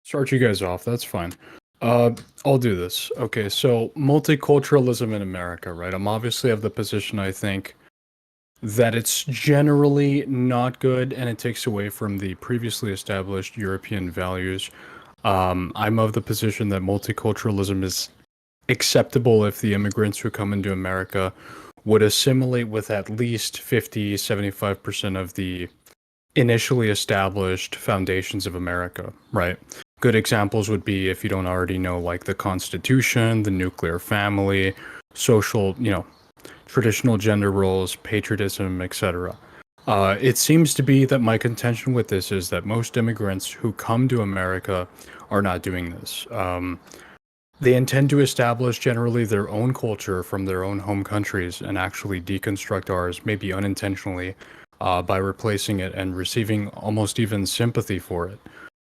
Start you guys off. That's fine. Uh, I'll do this. Okay, so multiculturalism in America, right? I'm obviously of the position I think that it's generally not good and it takes away from the previously established European values. I'm of the position that multiculturalism is acceptable if the immigrants who come into America would assimilate with at least 50, 75% of the initially established foundations of America, right? Good examples would be, if you don't already know, like the Constitution, the nuclear family, social, traditional gender roles, patriotism, etc. It seems to be that my contention with this is that most immigrants who come to America are not doing this. They intend to establish generally their own culture from their own home countries and actually deconstruct ours, maybe unintentionally, by replacing it and receiving almost even sympathy for it,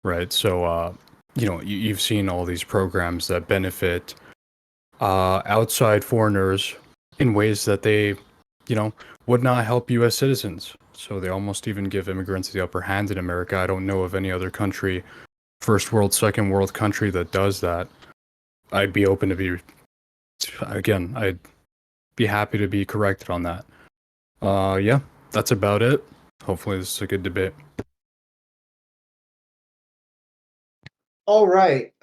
right? So, you've seen all these programs that benefit outside foreigners in ways that they, would not help U.S. citizens. So they almost even give immigrants the upper hand in America. I don't know of any other country, first world, second world country that does that. I'd be open to be, again, I'd be happy to be corrected on that. Yeah, that's about it. Hopefully this is a good debate. All right.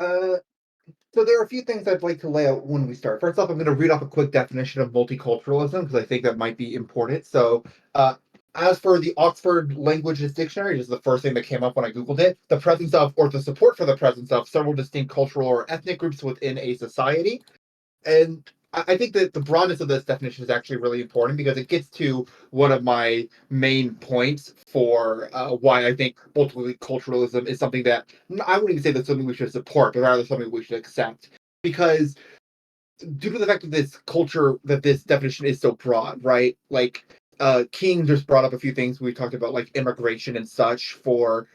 So there are a few things I'd like to lay out when we start. First off, I'm going to read off a quick definition of multiculturalism because I think that might be important. So, as for the Oxford Languages Dictionary, this is the first thing that came up when I Googled it, the presence of or the support for the presence of several distinct cultural or ethnic groups within a society. And I think that the broadness of this definition is actually really important because it gets to one of my main points for why I think multiculturalism is something that I wouldn't even say that's something we should support, but rather something we should accept. Because due to the fact that this culture, that this definition is so broad, right? Like, King just brought up a few things we talked about, like immigration and such, for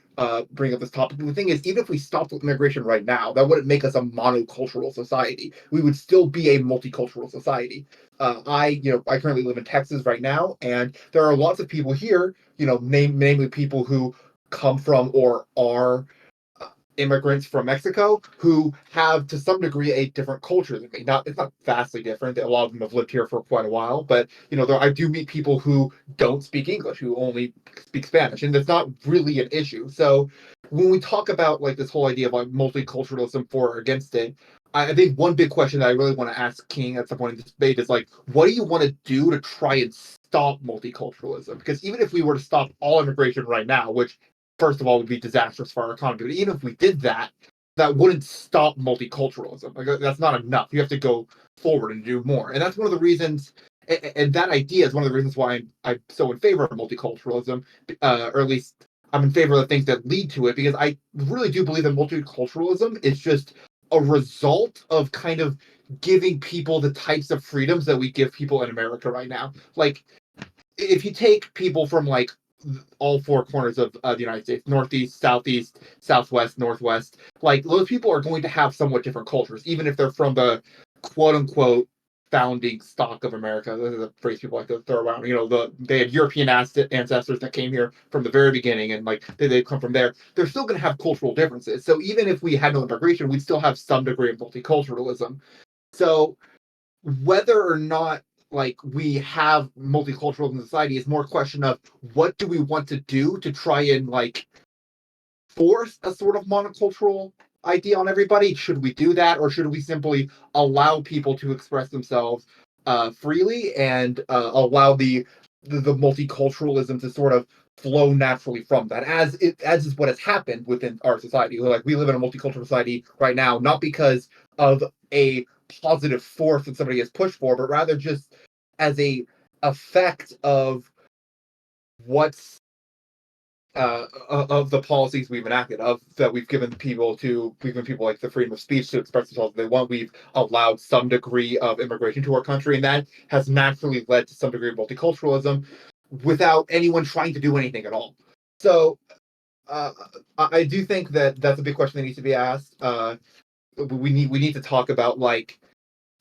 bring up this topic. The thing is, even if we stopped with immigration right now, that wouldn't make us a monocultural society. We would still be a multicultural society. I currently live in Texas right now, and there are lots of people here, namely people who come from or are immigrants from Mexico who have, to some degree, a different culture than me. Not, it's not vastly different. A lot of them have lived here for quite a while, but I do meet people who don't speak English, who only speak Spanish, and that's not really an issue. So when we talk about like this whole idea of like multiculturalism for or against it, I think one big question that I really want to ask King at some point in this debate is like, what do you want to do to try and stop multiculturalism? Because even if we were to stop all immigration right now, which first of all would be disastrous for our economy. But even if we did that, that wouldn't stop multiculturalism. Like, that's not enough. You have to go forward and do more. And that's one of the reasons. And that idea is one of the reasons why I'm so in favor of multiculturalism, or at least I'm in favor of the things that lead to it, because I really do believe that multiculturalism is just a result of kind of giving people the types of freedoms that we give people in America right now. Like, if you take people from like all four corners of the United States, Northeast, Southeast, Southwest, Northwest, like those people are going to have somewhat different cultures, even if they're from the quote unquote founding stock of America. This is a phrase people like to throw around. They had European ancestors that came here from the very beginning, and like they come from there. They're still going to have cultural differences. So even if we had no immigration, we'd still have some degree of multiculturalism. So whether or not like we have multicultural in society is more a question of what do we want to do to try and like force a sort of monocultural idea on everybody. Should we do that, or should we simply allow people to express themselves freely and allow the multiculturalism to sort of flow naturally from that, as is what has happened within our society. Like, we live in a multicultural society right now, not because of a positive force that somebody has pushed for, but rather just as a effect of what's of the policies we've enacted, of that we've given people like the freedom of speech to express themselves if they want. We've allowed some degree of immigration to our country, and that has naturally led to some degree of multiculturalism without anyone trying to do anything at all. So I do think that that's a big question that needs to be asked. We need to talk about like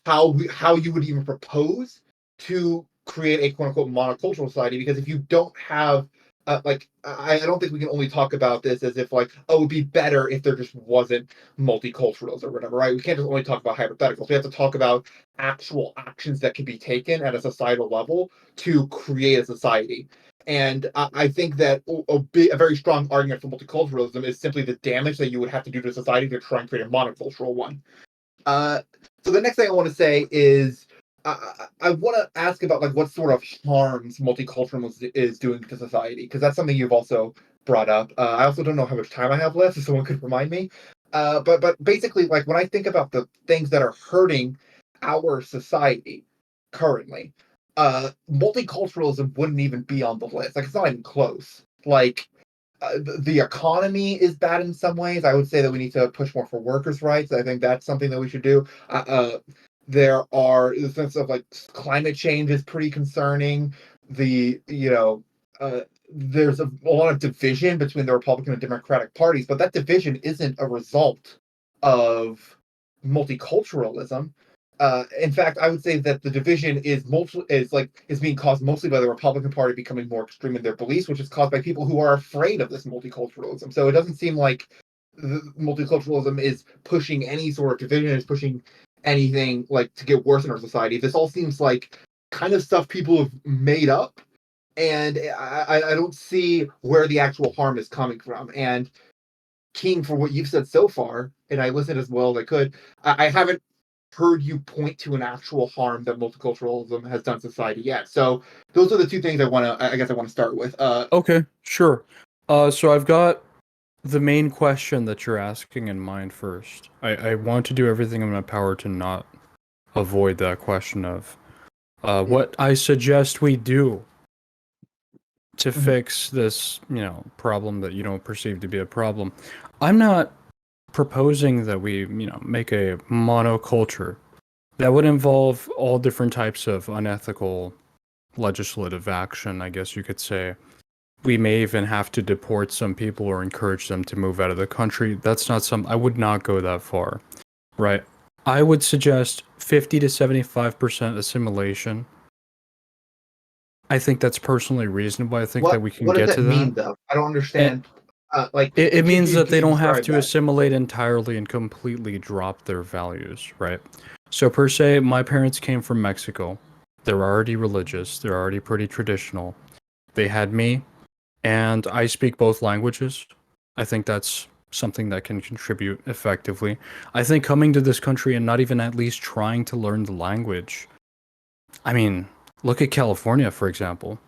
how you would even propose to create a quote unquote monocultural society, because if you don't have I don't think we can only talk about this as if like, oh, it would be better if there just wasn't multiculturalism or whatever, right? We can't just only talk about hypotheticals. We have to talk about actual actions that can be taken at a societal level to create a society. And I think that a very strong argument for multiculturalism is simply the damage that you would have to do to society to try and create a monocultural one. Uh, so the next thing I want to say is I want to ask about like what sort of harms multiculturalism is doing to society, because that's something you've also brought up. I also don't know how much time I have left, so someone could remind me. But basically, like when I think about the things that are hurting our society currently, multiculturalism wouldn't even be on the list. Like it's not even close. Like the economy is bad in some ways. I would say that we need to push more for workers' rights. I think that's something that we should do. There are the sense of like climate change is pretty concerning. There's a lot of division between the Republican and Democratic parties, but that division isn't a result of multiculturalism. In fact, I would say that the division is being caused mostly by the Republican Party becoming more extreme in their beliefs, which is caused by people who are afraid of this multiculturalism. So it doesn't seem like multiculturalism is pushing any sort of division, is pushing anything like to get worse in our society. This all seems like kind of stuff people have made up, and I don't see where the actual harm is coming from. And King, for what you've said so far, and I listened as well as I could, I haven't heard you point to an actual harm that multiculturalism has done to society yet. So those are the two things I guess I want to start with. Okay, sure. So I've got the main question that you're asking in mind first. I want to do everything in my power to not avoid that question of what I suggest we do to fix this, problem that you don't perceive to be a problem. I'm not proposing that we, make a monoculture that would involve all different types of unethical legislative action, I guess you could say. We may even have to deport some people or encourage them to move out of the country. That's not I would not go that far, right? I would suggest 50 to 75% assimilation. I think that's personally reasonable. I think that we can what does get to that that. mean though? I don't And understand. Like, it means that can they you don't have describe to that? assimilate entirely and completely drop their values, right? So per se, my parents came from Mexico. They're already religious. They're already pretty traditional. They had me, and I speak both languages. I think that's something that can contribute effectively. I think coming to this country and not even at least trying to learn the language. I mean, look at California, for example.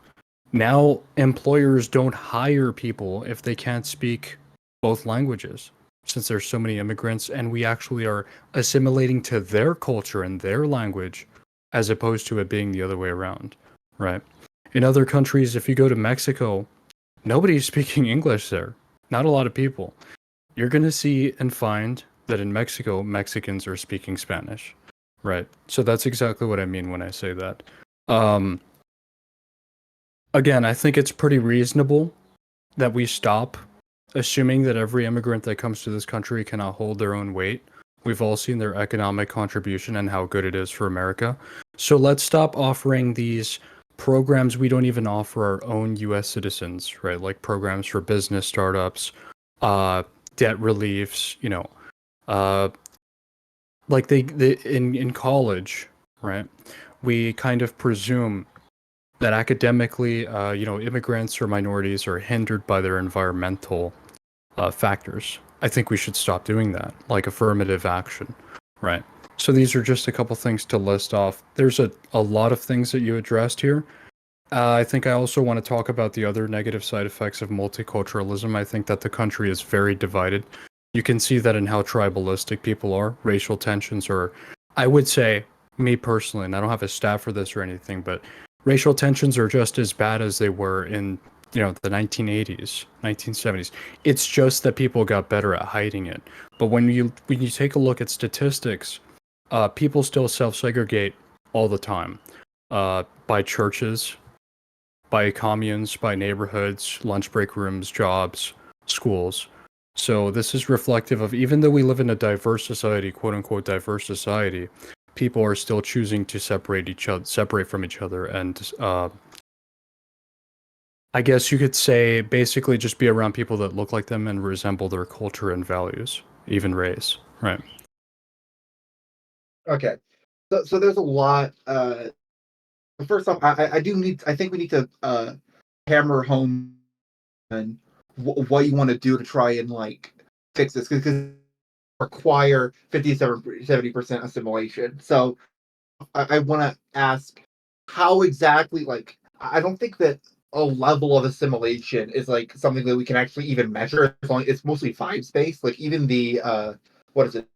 Now, employers don't hire people if they can't speak both languages, since there's so many immigrants, and we actually are assimilating to their culture and their language, as opposed to it being the other way around, right? In other countries, if you go to Mexico, nobody's speaking English there. Not a lot of people. You're going to see and find that in Mexico, Mexicans are speaking Spanish, right? So that's exactly what I mean when I say that. Um, Again, I think it's pretty reasonable that we stop assuming that every immigrant that comes to this country cannot hold their own weight. We've all seen their economic contribution and how good it is for America. So let's stop offering these programs we don't even offer our own US citizens, right? Like programs for business startups, uh, debt reliefs, uh, like they in college, right? We kind of presume that academically, immigrants or minorities are hindered by their environmental factors. I think we should stop doing that, like affirmative action, right? So these are just a couple things to list off. There's a lot of things that you addressed here. I think I also want to talk about the other negative side effects of multiculturalism. I think that the country is very divided. You can see that in how tribalistic people are. Racial tensions are, I would say, me personally, and I don't have a stat for this or anything, but racial tensions are just as bad as they were in, the 1980s, 1970s. It's just that people got better at hiding it. But when you take a look at statistics, people still self-segregate all the time, by churches, by communes, by neighborhoods, lunch break rooms, jobs, schools. So this is reflective of, even though we live in a diverse society, quote unquote diverse society, people are still choosing to separate from each other, and I guess you could say basically just be around people that look like them and resemble their culture and values, even race, right? Okay. So there's a lot. First off, I think we need to hammer home on what you want to do to try and like fix this because require 57-70% assimilation. So I want to ask how exactly like I don't think that a level of assimilation is like something that we can actually even measure. It's mostly vibe space. Like even the what is it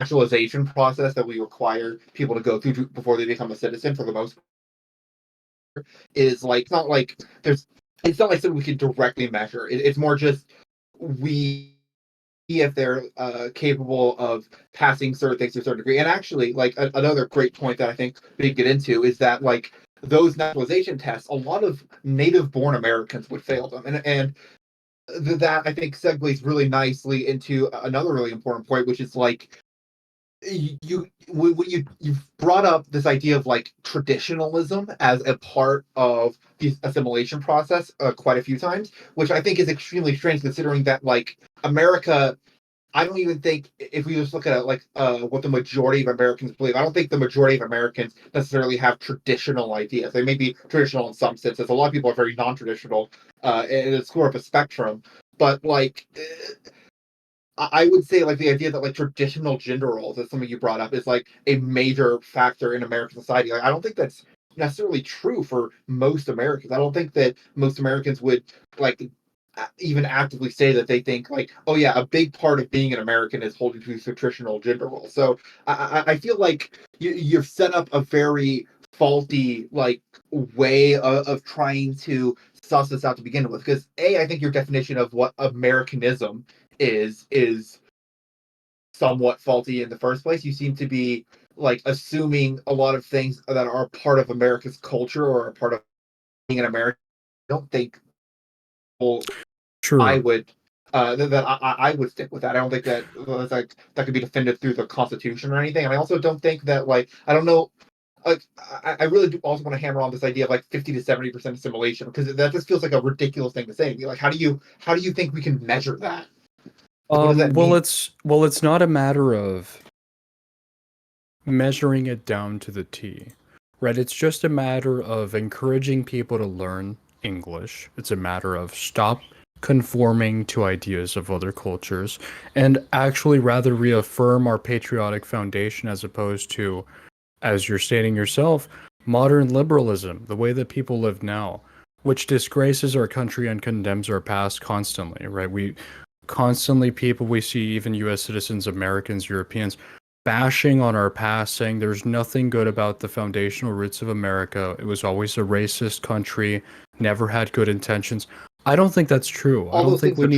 naturalization process that we require people to go through before they become a citizen for the most is like it's not like there's it's not like something we can directly measure. It's more just we see if they're capable of passing certain things to a certain degree. And actually, like another great point that I think we get into is that like those naturalization tests, a lot of native-born Americans would fail them, and that I think segues really nicely into another really important point, which is like you've brought up this idea of like traditionalism as a part of the assimilation process quite a few times, which I think is extremely strange considering that like America. I don't even think if we just look at it like what the majority of Americans believe. I don't think the majority of Americans necessarily have traditional ideas. They may be traditional in some senses. A lot of people are very non-traditional, and it's sort of a spectrum. But like I would say like the idea that like traditional gender roles, as something you brought up, is like a major factor in American society. Like, I don't think that's necessarily true for most Americans. I don't think that most Americans would like even actively say that they think like, oh yeah, a big part of being an American is holding to these traditional gender roles. So I feel like you've set up a very faulty like way of trying to suss this out to begin with. Because I think your definition of what Americanism is somewhat faulty in the first place. You seem to be like assuming a lot of things that are part of America's culture or a part of being an American. I don't think well, I Sure. would that I would stick with that. I don't think that like that could be defended through the Constitution or anything. And I also don't think that like I don't know. Like I really do also want to hammer on this idea of like 50 to 70% assimilation because that just feels like a ridiculous thing to say. Like how do you think we can measure that? Like what does that Well, mean? it's not a matter of measuring it down to the T, right? It's just a matter of encouraging people to learn English. It's a matter of stop conforming to ideas of other cultures and actually rather reaffirm our patriotic foundation as opposed to, as you're stating yourself, modern liberalism, the way that people live now, which disgraces our country and condemns our past constantly, right? We constantly people we see, even US citizens, Americans, Europeans, bashing on our past, saying there's nothing good about the foundational roots of America. It was always a racist country, never had good intentions. I don't think that's true. All those things are true.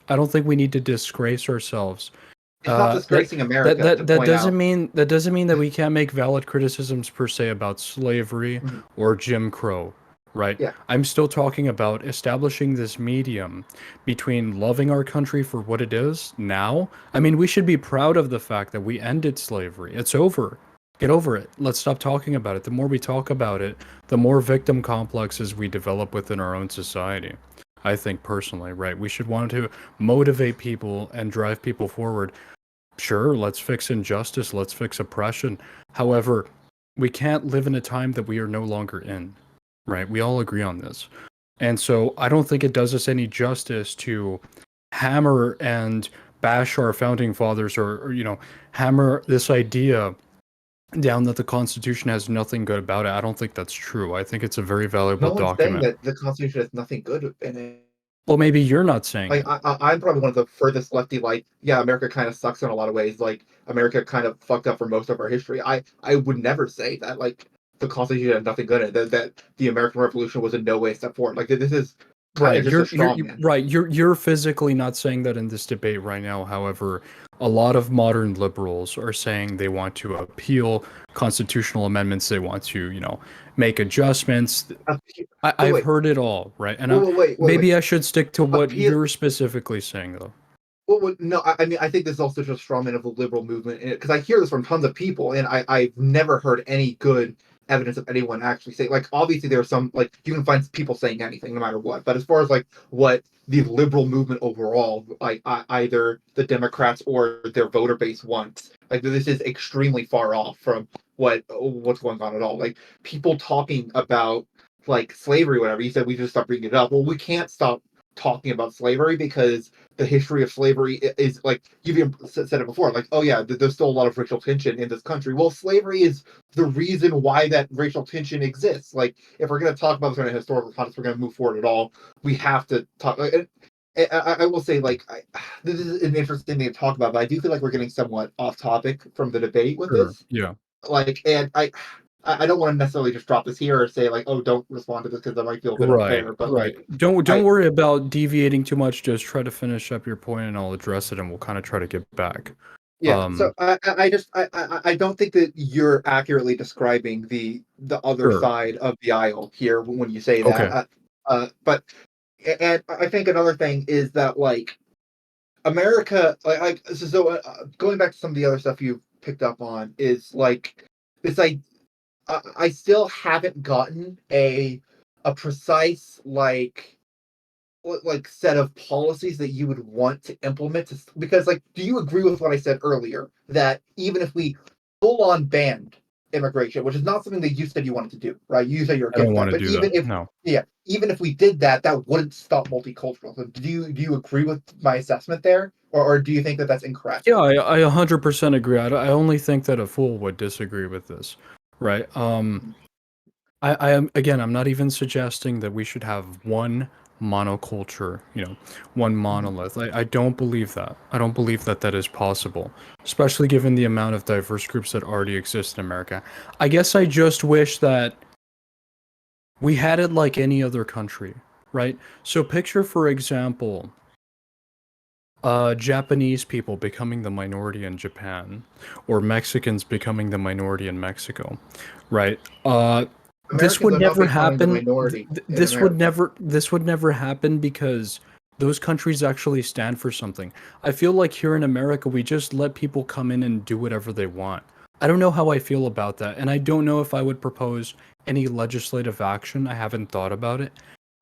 I don't think we need to disgrace ourselves. It's not That disgracing America to that point out. doesn't mean that we can't make valid criticisms per se about slavery Mhm. or Jim Crow, right? Yeah, I'm still talking about establishing this medium between loving our country for what it is now. I mean, we should be proud of the fact that we ended slavery. It's over. Get over it. Let's stop talking about it. The more we talk about it, the more victim complexes we develop within our own society. I think personally, right? We should want to motivate people and drive people forward. Sure, let's fix injustice, let's fix oppression. However, we can't live in a time that we are no longer in, right? We all agree on this. And so I don't think it does us any justice to hammer and bash our founding fathers or hammer this idea down that the Constitution has nothing good about it. I don't think that's true. I think it's a very valuable no one's saying document. that the Constitution has nothing good in it. Well, maybe you're not saying Like it. I'm probably one of the furthest lefty. Like yeah, America kind of sucks in a lot of ways. Like America kind of fucked up for most of our history. I would never say that like the Constitution had nothing good in it. That the American Revolution was in no way a step forward. Like this is kind Right, of just a straw man. right. You're physically not saying that in this debate right now. However, a lot of modern liberals are saying they want to appeal constitutional amendments. They want to, make adjustments. Wait, I've wait, heard it all, right? And wait. maybe I should stick to what Appeal. you're specifically saying, though. No, I mean, I think this is also just a straw man of the liberal movement because I hear this from tons of people, and I've never heard any good evidence of anyone actually saying, like, obviously there are some, like, you can find people saying anything no matter what, but as far as like what the liberal movement overall, like either the Democrats or their voter base wants, like this is extremely far off from what's going on at all. Like people talking about like slavery, whatever. You said we just stop bringing it up. Well, we can't stop talking about slavery because the history of slavery is like you've even said it before. Like, oh yeah, there's still a lot of racial tension in this country. Well, slavery is the reason why that racial tension exists. Like, if we're going to talk about this in a historical context, we're going to move forward at all. We have to talk. I will say, like, this is an interesting thing to talk about, but I do feel like we're getting somewhat off topic from the debate with Sure. this. Yeah. Like, and I don't want to necessarily just drop this here or say like, oh, don't respond to this because that might feel a bit Right. unfair. But Right. like, Don't I worry about deviating too much. Just try to finish up your point, and I'll address it, and we'll kind of try to get back. yeah. So I don't think that you're accurately describing the other Sure. side of the aisle here when you say that. Okay. But and I think another thing is that like America, going back to some of the other stuff you picked up on is like this. I still haven't gotten a precise like set of policies that you would want to implement because like do you agree with what I said earlier that even if we full on banned immigration, which is not something that you said you wanted to do, right? You said you're I don't against want that, to but do that. No. even if we did that, that wouldn't stop multiculturalism. Do you agree with my assessment there, or do you think that that's Yeah, incorrect? I 100% agree. I only think that a fool would disagree with this, right? I am again. I'm not even suggesting that we should have one monoculture, one Mhm. monolith. I don't believe that. I don't believe that that is possible, especially given the amount of diverse groups that already exist in America. I guess I just wish that we had it like any other country, right? So picture, for example, Japanese people becoming the minority in Japan, or Mexicans becoming the minority in Mexico, right? This Americans would are not never becoming the happen. minority in America. This would never happen because those countries actually stand for something. I feel like here in America, we just let people come in and do whatever they want. I don't know how I feel about that, and I don't know if I would propose any legislative action. I haven't thought about it.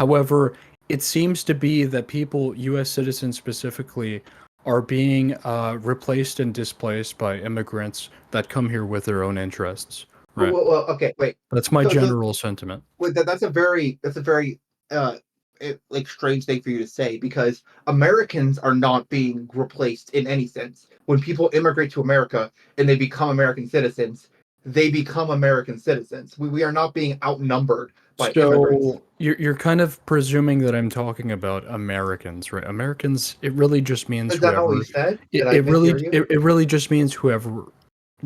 However, it seems to be that people, U.S. citizens specifically, are being replaced and displaced by immigrants that come here with their own interests. Right. Okay, wait. That's my So general sentiment. Well, that's a very uh like strange thing for you to say because Americans are not being replaced in any sense. When people immigrate to America and they become American citizens, they become American citizens. We are not being outnumbered by immigrants. So you're kind of presuming that I'm talking about Americans, right? Americans, it really just means Is that not what you whoever. said? It, Did I it really mishear you? it, it really just means whoever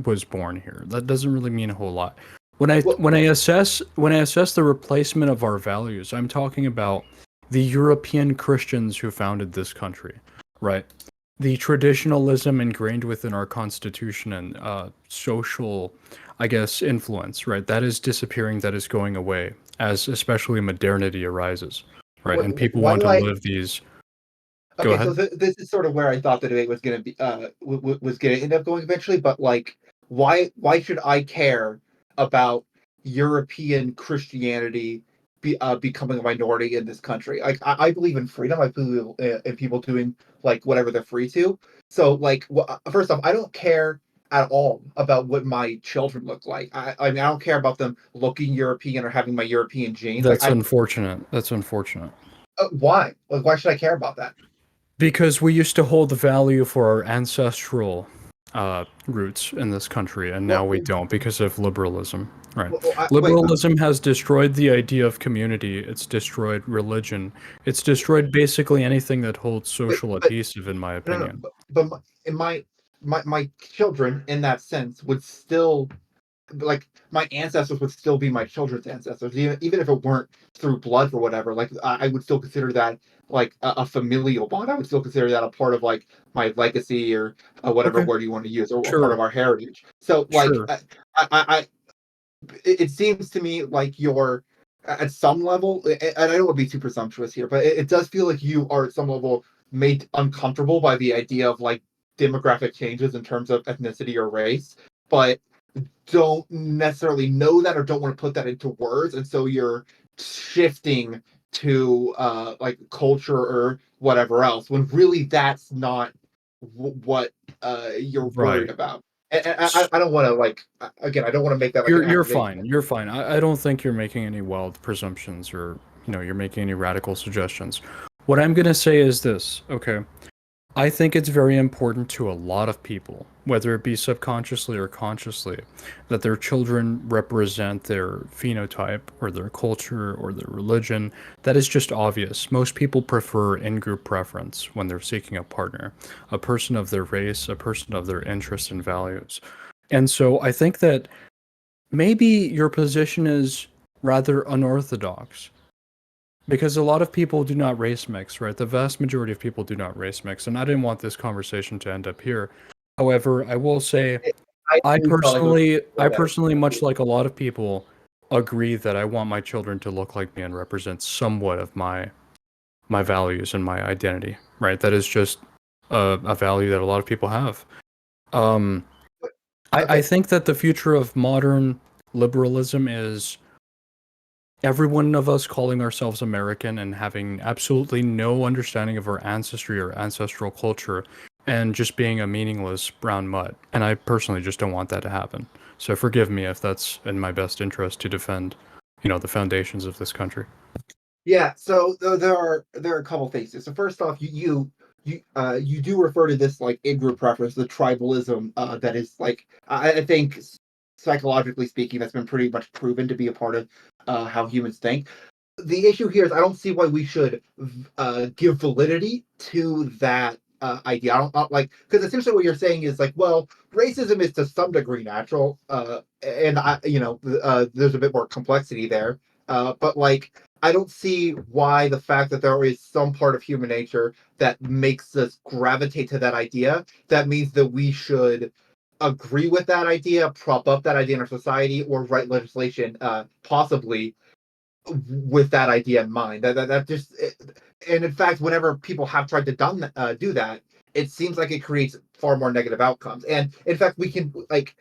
was born here. That doesn't really mean a whole lot. When I Well, when I assess the replacement of our values, I'm talking about the European Christians who founded this country, right? The traditionalism ingrained within our constitution and social, I guess, influence, right? That is disappearing. That is going away as especially modernity arises, right? And people why want do to I? live these. Go Okay, so ahead. this is sort of where I thought the debate was going to be was going to end up going eventually, but like why should I care about European Christianity becoming a minority in this country? Like I believe in freedom. I believe in people doing like whatever they're free to. So like first off, I don't care at all about what my children look like. I mean I don't care about them looking European or having my European genes. Like That's I unfortunate. That's unfortunate. why? Like why should I care about that? Because we used to hold the value for our ancestral roots in this country, and now Well, we don't because of liberalism. Right. wait. Liberalism has destroyed the idea of community. It's destroyed religion. It's destroyed basically anything that holds social But adhesive, in my no, no. opinion. In my children, in that sense, would still like my ancestors would still be my children's ancestors, even if it weren't through blood or whatever. Like I would still consider that like a familial bond. I would still consider that a part of like my legacy or whatever Okay. word you want to use, or a part Sure. of our heritage. So like Sure. I it seems to me like you're at some level, and I don't want to be too presumptuous here, but it does feel like you are at some level made uncomfortable by the idea of like demographic changes in terms of ethnicity or race. But don't necessarily know that or don't want to put that into words, and so you're shifting to like culture or whatever else when really that's not what you're worried Right. about. And I don't want to like again, I don't want to make that like an You're accusation. fine. You're fine. I don't think you're making any wild presumptions or, you're making any radical suggestions. What I'm going to say is this, okay? I think it's very important to a lot of people, whether it be subconsciously or consciously, that their children represent their phenotype or their culture or their religion. That is just obvious. Most people prefer in-group preference when they're seeking a partner, a person of their race, a person of their interests and values. And so I think that maybe your position is rather unorthodox because a lot of people do not race mix, right? The vast majority of people do not race mix, and I didn't want this conversation to end up here. However, I will say I I do felt like it was personally, I that. personally, much like a lot of people, agree that I want my children to look like me and represent somewhat of my values and my identity, right? That is just a value that a lot of people have. Um, I Okay. think that the future of modern liberalism is every one of us calling ourselves American and having absolutely no understanding of our ancestry or ancestral culture and just being a meaningless brown mutt. And I personally just don't want that to happen. So forgive me if that's in my best interest to defend, the foundations of this country. Yeah, so there are a couple things. So first off, you do refer to this like in-group preference, the tribalism that is like I think psychologically speaking, that's been pretty much proven to be a part of how humans think. The issue here is I don't see why we should give validity to that idea. I don't like because essentially what you're saying is like, well, racism is to some degree natural, and there's a bit more complexity there. But like, I don't see why the fact that there is some part of human nature that makes us gravitate to that idea. That means that we should agree with that idea, prop up that idea in our society, or write legislation, possibly with that idea in mind. That just and in fact, whenever people have tried to do that, it seems like it creates far more negative outcomes. And in fact, we can like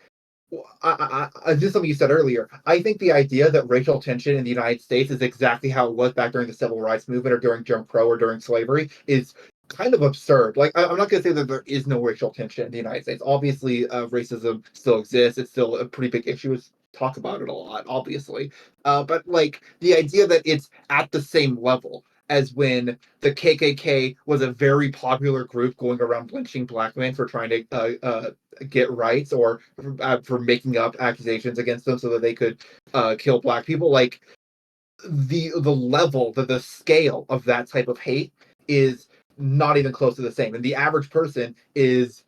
just something you said earlier. I think the idea that racial tension in the United States is exactly how it was back during the Civil Rights Movement or during Jim Crow or during slavery is kind of absurd. Like, I'm not going to say that there is no racial tension in the United States. Obviously, racism still exists. It's still a pretty big issue. It's talk about it a lot, obviously. But like the idea that it's at the same level as when the KKK was a very popular group going around lynching black men for trying to get rights or for making up accusations against them so that they could kill black people. Like the level, the scale of that type of hate is not even close to the same. And the average person is,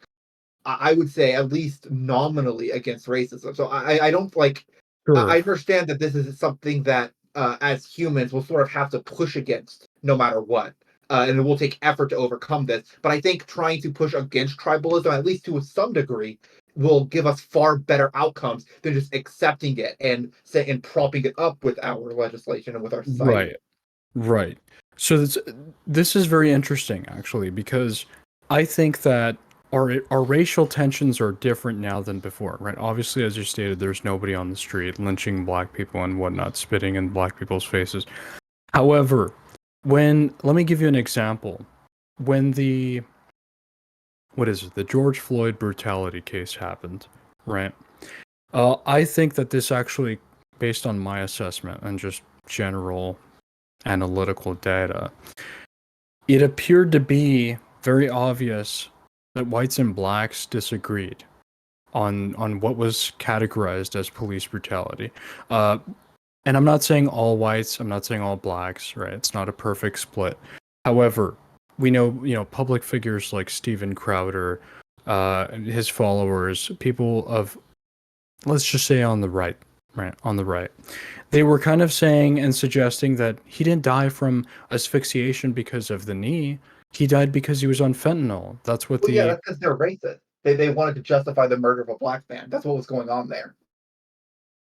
I would say, at least nominally against racism. So I don't like. I Sure. understand that this is something that as humans we'll sort of have to push against no matter what. And it will take effort to overcome this. But I think trying to push against tribalism, at least to some degree, will give us far better outcomes than just accepting it and propping it up with our legislation and with our society. Right. Right. So this is very interesting actually because I think that our racial tensions are different now than before, right? Obviously, as you stated, there's nobody on the street lynching black people and whatnot, spitting in black people's faces. However, let me give you an example. When the George Floyd brutality case happened, right? I think that this actually, based on my assessment and just general analytical data, it appeared to be very obvious that whites and blacks disagreed on what was categorized as police brutality. Uh, and I'm not saying all whites, I'm not saying all blacks, right? It's not a perfect split. However, we know, public figures like Steven Crowder, his followers, people of, let's just say on the right, right? On the right. They were kind of saying and suggesting that he didn't die from asphyxiation because of the knee. He died because he was on fentanyl. That's what Well, yeah, the that's because they're racist. They wanted to justify the murder of a black man. That's what was going on there.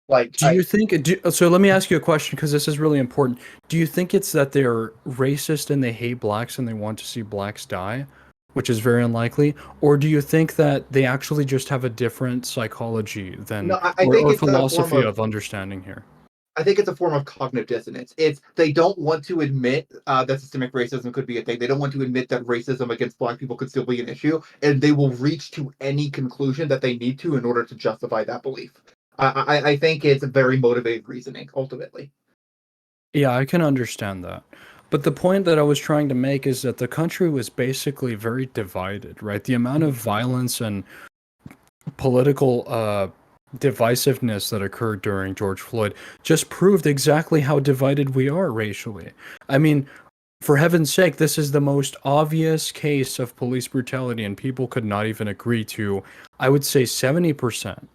Like Do you think, so let me ask you a question because this is really important. Do you think it's that they're racist and they hate blacks and they want to see blacks die? which is very unlikely, or do you think that they actually just have a different psychology than No, I think or it's a form philosophy of of understanding here? I think it's a form of cognitive dissonance. It's they don't want to admit that systemic racism could be a thing. They don't want to admit that racism against Black people could still be an issue, and they will reach to any conclusion that they need to in order to justify that belief. I think it's very motivated reasoning ultimately. Yeah, I can understand that. But the point that I was trying to make is that the country was basically very divided, right? The amount of violence and political divisiveness that occurred during George Floyd just proved exactly how divided we are racially. I mean, for heaven's sake, this is the most obvious case of police brutality, and people could not even agree to, I would say, 70%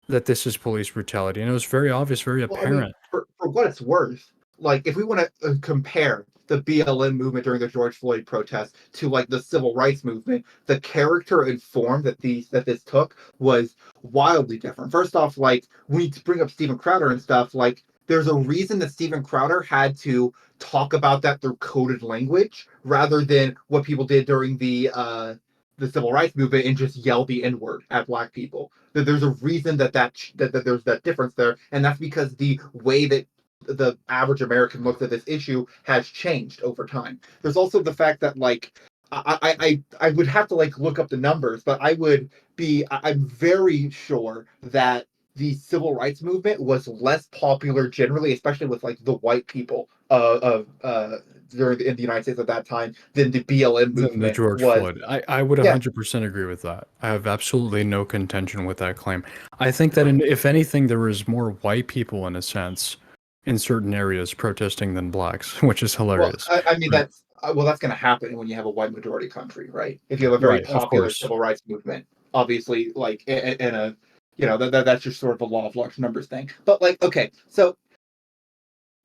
that this is police brutality. And it was very obvious, very Well, I mean, apparent. for what it's worth, like if we want to compare the BLM movement during the George Floyd protests to like the civil rights movement, the character and form that this took was wildly different. First off, like when you bring up Steven Crowder and stuff, like there's a reason that Steven Crowder had to talk about that through coded language rather than what people did during the civil rights movement and just yell the N word at Black people. That there's a reason that there's that difference there, and that's because the way that the average American looks at this issue has changed over time. There's also the fact that like I would have to like look up the numbers, but I'm very sure that the civil rights movement was less popular generally, especially with like the white people of in the United States at that time than the BLM Than the movement George was. Floyd. I would Yeah, 100% agree with that. I have absolutely no contention with that claim. I think that right. if anything, there was more white people in a sense in certain areas protesting than blacks, which is Well, hilarious. I mean Right. that's going to happen when you have a white majority country, right? If you have a very Right, of popular course. civil rights movement, obviously, like in a that's just sort of a law of large numbers thing. But like, okay, so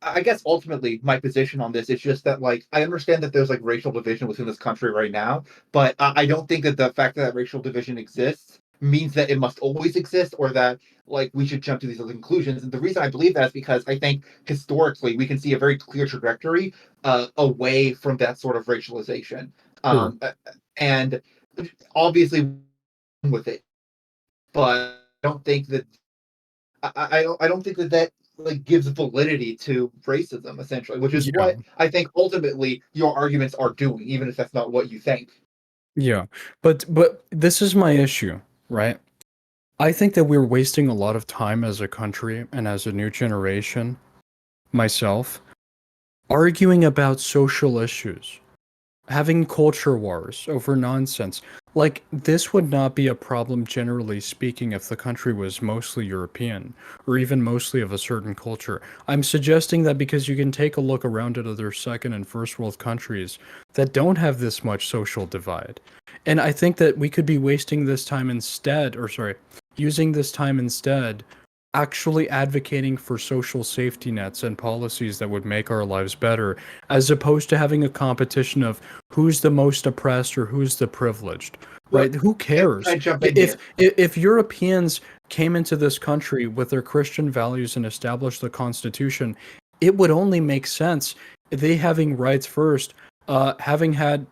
I guess ultimately my position on this is just that like I understand that there's like racial division within this country right now, but I don't think that the fact that racial division exists means that it must always exist or that like we should jump to these other conclusions. And the reason I believe that is because I think historically we can see a very clear trajectory away from that sort of racialization. Sure. And obviously with it, but I don't think that I don't think that like gives validity to racism essentially, which is Yeah. what I think ultimately your arguments are doing, even if that's not what you think. Yeah. But this is my issue, right? I think that we're wasting a lot of time as a country and as a new generation, myself, arguing about social issues, having culture wars over nonsense. Like, this would not be a problem, generally speaking, if the country was mostly European or even mostly of a certain culture. I'm suggesting that because you can take a look around at other second and first world countries that don't have this much social divide. And I think that we could be wasting this time instead, or sorry, using this time instead actually advocating for social safety nets and policies that would make our lives better, as opposed to having a competition of who's the most oppressed or who's the privileged, But right? Who can cares? I jump in If here? if Europeans came into this country with their Christian values and established the Constitution, it would only make sense they having rights first, having had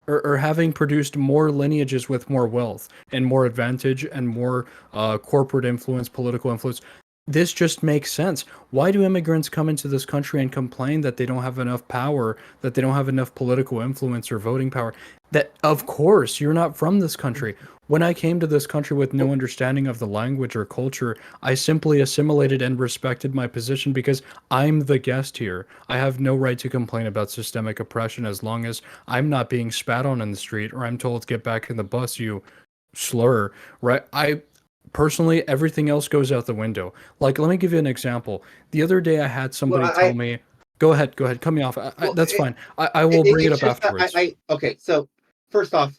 or having produced more lineages with more wealth and more advantage and more corporate influence, political influence. This just makes sense. Why do immigrants come into this country and complain that they don't have enough power, that they don't have enough political influence or voting power? That, of course, you're not from this country. When I came to this country with no understanding of the language or culture, I simply assimilated and respected my position because I'm the guest here. I have no right to complain about systemic oppression as long as I'm not being spat on in the street or I'm told get back in the bus, you slur, right? I personally, everything else goes out the window. Like, let me give you an example. The other day I had Well, somebody tell me, go ahead, cut me off. well, That's fine. I will bring it it's up just that afterwards. okay. So first off,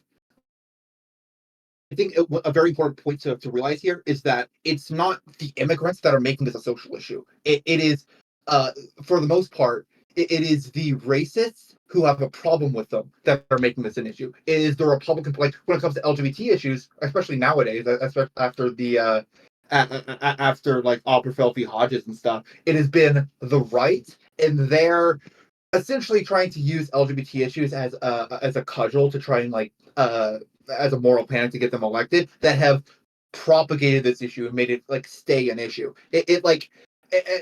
I think a very important point to realize here is that it's not the immigrants that are making this a social issue. It is, uh, for the most part, it is the racists who have a problem with them that are making this an issue. It is the Republican, like when it comes to LGBT issues, especially nowadays, especially after the after like Oberfeld v. Hodges and stuff. It has been the right and their essentially trying to use LGBT issues as a cudgel to try and as a moral panic to get them elected, that have propagated this issue and made it like stay an issue. It like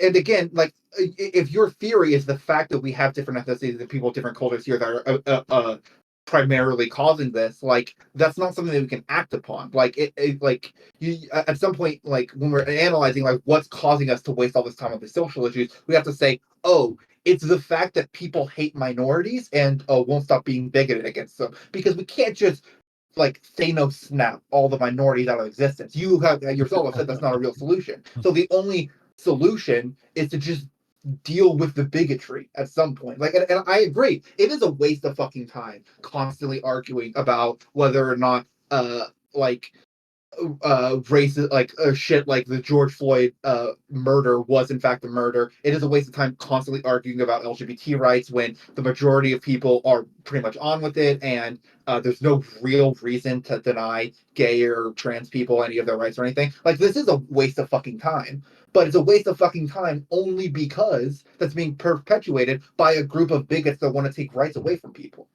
and again, like if your theory is the fact that we have different ethnicities and people with different cultures here that are primarily causing this, like that's not something that we can act upon. Like like you at some point, like when we're analyzing like what's causing us to waste all this time on the social issues, we have to say, oh, it's the fact that people hate minorities and won't stop being bigoted against them, because we can't just like Thanos snap all the minorities out of existence. You have yourself have said that's not a real solution. So the only solution is to just deal with the bigotry at some point. Like, and I agree, it is a waste of fucking time constantly arguing about whether or not like racist shit like the George Floyd murder was in fact a murder. It is a waste of time constantly arguing about LGBT rights when the majority of people are pretty much on with it, and there's no real reason to deny gay or trans people any of their rights or anything. Like this is a waste of fucking time. But it's a waste of fucking time only because that's being perpetuated by a group of bigots that want to take rights away from people.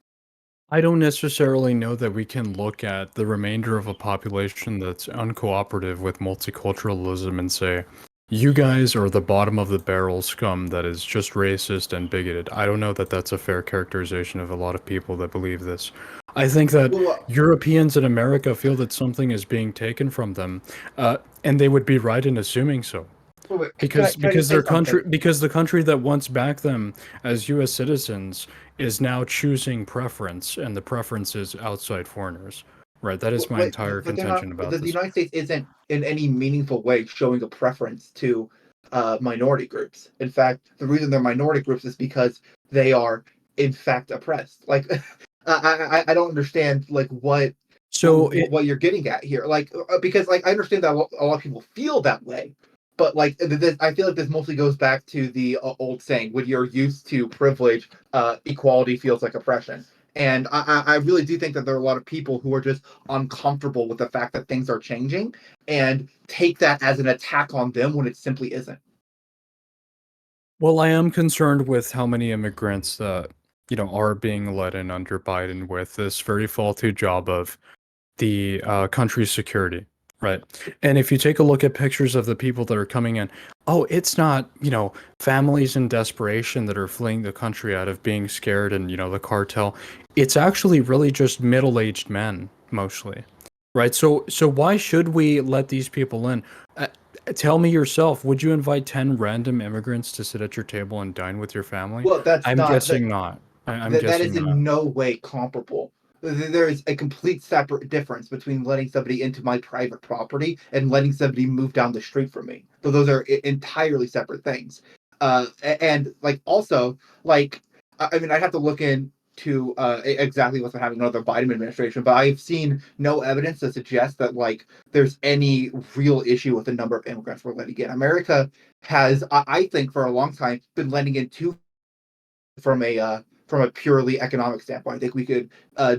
I don't necessarily know that we can look at the remainder of a population that's uncooperative with multiculturalism and say, you guys are the bottom of the barrel scum that is just racist and bigoted. I don't know that that's a fair characterization of a lot of people that believe this. I think that Well, Europeans in America feel that something is being taken from them, and they would be right in assuming so. wait, Because can I just say something? the country that once backed them as U.S. citizens is now choosing preference, and the preference is outside foreigners. Right. That is my Wait, entire but they're not. contention about The this. United States isn't in any meaningful way showing a preference to minority groups. In fact, the reason they're minority groups is because they are in fact oppressed. Like, I don't understand like So it what you're getting at here. Like, because like I understand that a lot of people feel that way, but like I feel like this mostly goes back to the old saying: "When you're used to privilege, equality feels like oppression." And I really do think that there are a lot of people who are just uncomfortable with the fact that things are changing and take that as an attack on them when it simply isn't. well, I am concerned with how many immigrants that are being let in under Biden with this very faulty job of the country's security, right? And if you take a look at pictures of the people that are coming in, oh, it's not, families in desperation that are fleeing the country out of being scared and, the cartel. It's actually really just middle-aged men, mostly. Right? So why should we let these people in? Tell me yourself, would you invite 10 random immigrants to sit at your table and dine with your family? Well, that's I'm not that guessing not. I'm that guessing is not. in no way comparable. There is a complete separate difference between letting somebody into my private property and letting somebody move down the street from me. So those are entirely separate things. And like also like I mean I'd have to look into exactly what's been happening under the Biden administration, but I've seen no evidence to suggest that like there's any real issue with the number of immigrants we're letting in. America has, I think, for a long time been letting in too from a purely economic standpoint. I think we could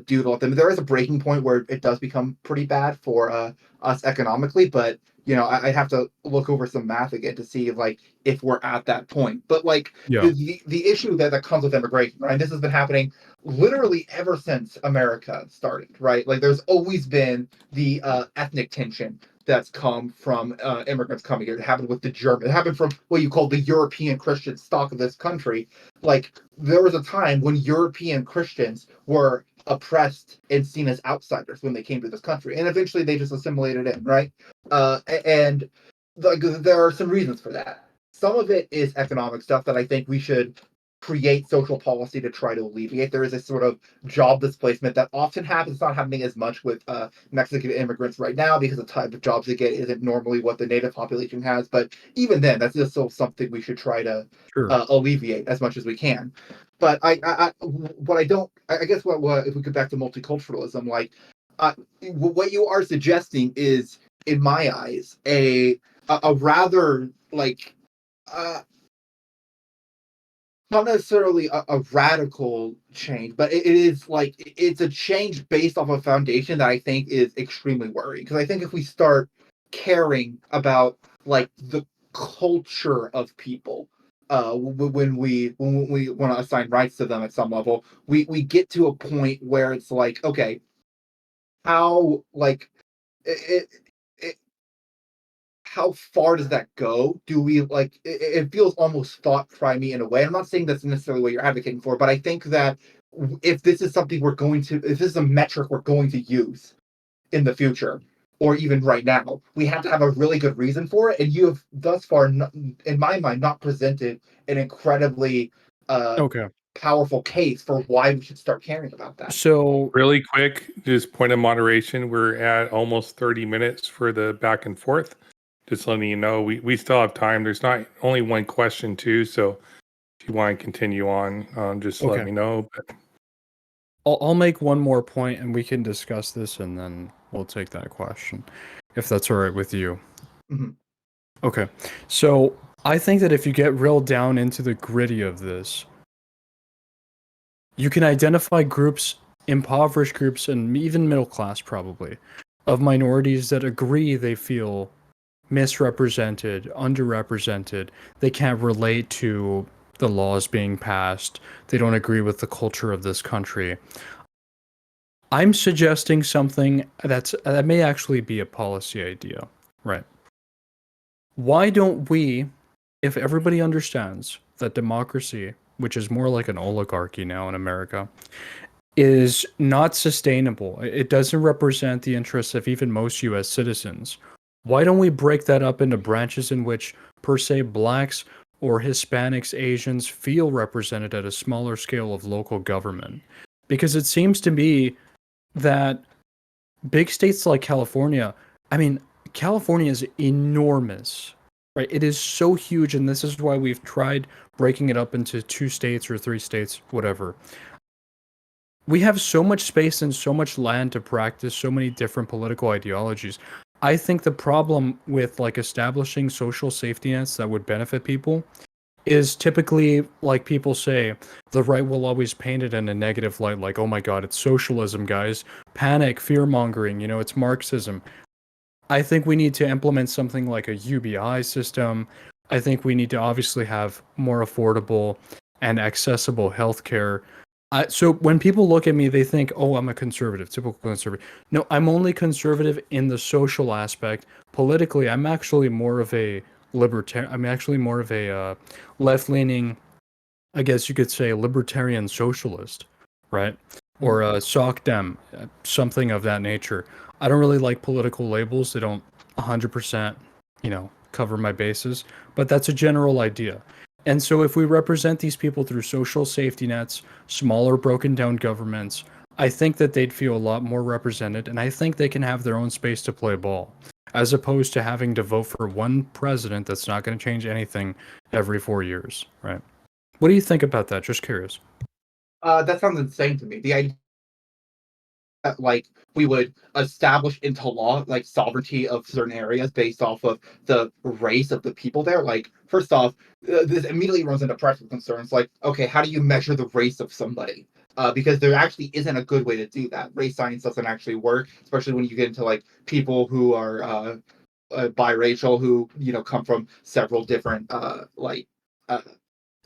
doodle at them. There is a breaking point where it does become pretty bad for us economically, but I'd have to look over some math again to see like if we're at that point. But like Yeah. the issue that comes with immigration, right? This has been happening literally ever since America started, right? Like there's always been the ethnic tension that's come from immigrants coming here. It happened with the German. It happened from what you call the European Christian stock of this country. Like there was a time when European Christians were oppressed and seen as outsiders when they came to this country, and eventually they just assimilated in, right? And there are some reasons for that. Some of it is economic stuff that I think we should create social policy to try to alleviate. There is a sort of job displacement that often happens. It's not happening as much with Mexican immigrants right now because the type of jobs they get isn't normally what the native population has. But even then, that's just still something we should try to Sure. alleviate as much as we can. But what I don't, I guess what if we go back to multiculturalism, like what you are suggesting is, in my eyes, a rather like uh, not necessarily a radical change, but it is like it's a change based off a foundation that I think is extremely worrying. Because I think if we start caring about like the culture of people, when we want to assign rights to them at some level, we get to a point where it's like, okay, how like it, it how far does that go? Do we like it feels almost thought crimey in a way. I'm not saying that's necessarily what you're advocating for, but I think that if this is something if this is a metric we're going to use in the future, or even right now, we have to have a really good reason for it. And you have thus far, in my mind, not presented an incredibly Okay. powerful case for why we should start caring about that. So Really quick, just point of moderation. We're at almost 30 minutes for the back and forth. Just letting you know, we still have time. There's not only one question too, so if you want to continue on, just let Okay. me know. But I'll make one more point and we can discuss this and then we'll take that question, if that's all right with you. Mhm. Okay. So I think that if you get real down into the gritty of this, you can identify groups, impoverished groups, and even middle class probably, of minorities that agree they feel misrepresented, underrepresented. They can't relate to the laws being passed. They don't agree with the culture of this country. I'm suggesting something that may actually be a policy idea, right? Why don't we, if everybody understands that democracy, which is more like an oligarchy now in America, is not sustainable, it doesn't represent the interests of even most US citizens, why don't we break that up into branches in which, per se, blacks or Hispanics, Asians feel represented at a smaller scale of local government? Because it seems to me that big states like California, I mean, California is enormous, right? It is so huge, and this is why we've tried breaking it up into 2 states or 3 states, whatever. We have so much space and so much land to practice so many different political ideologies. I think the problem with like establishing social safety nets that would benefit people is typically, like people say, the right will always paint it in a negative light, like, oh my god, it's socialism, guys. Panic, fear mongering, it's Marxism. I think we need to implement something like a UBI system. I think we need to obviously have more affordable and accessible healthcare. So when people look at me, they think, oh, I'm a conservative, typical conservative. No, I'm only conservative in the social aspect. Politically, I'm actually more of a libertarian. I'm actually more of a left-leaning, I guess you could say, libertarian socialist, right? Or a soc dem, something of that nature. I don't really like political labels. They don't 100%, cover my bases, but that's a general idea. And so if we represent these people through social safety nets, smaller broken down governments, I think that they'd feel a lot more represented, and I think they can have their own space to play ball, as opposed to having to vote for one president that's not going to change anything every 4 years, right? What do you think about that? Just curious. That sounds insane to me. The idea that like we would establish into law like sovereignty of certain areas based off of the race of the people there. Like, first off, this immediately runs into practical concerns. Like, okay, how do you measure the race of somebody? Because there actually isn't a good way to do that. Race science doesn't actually work, especially when you get into like people who are biracial, who come from several different uh,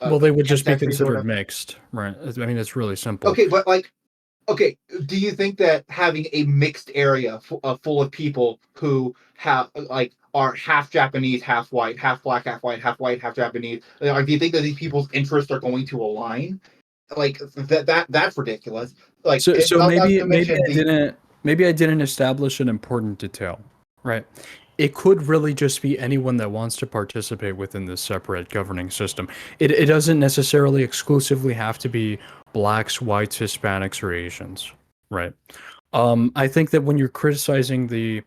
Well, they would just be ancestries or considered whatever. mixed, right? I mean, it's really simple. Okay, but like, okay, do you think that having a mixed area full of people who have like are half Japanese, half white, half black, half white, half Japanese, do you think that these people's interests are going to align? Like that's ridiculous. Like, So not maybe to mention the maybe I didn't establish an important detail, right? It could really just be anyone that wants to participate within this separate governing system. It doesn't necessarily exclusively have to be blacks, whites, Hispanics, or Asians, right? I think that when you're criticizing the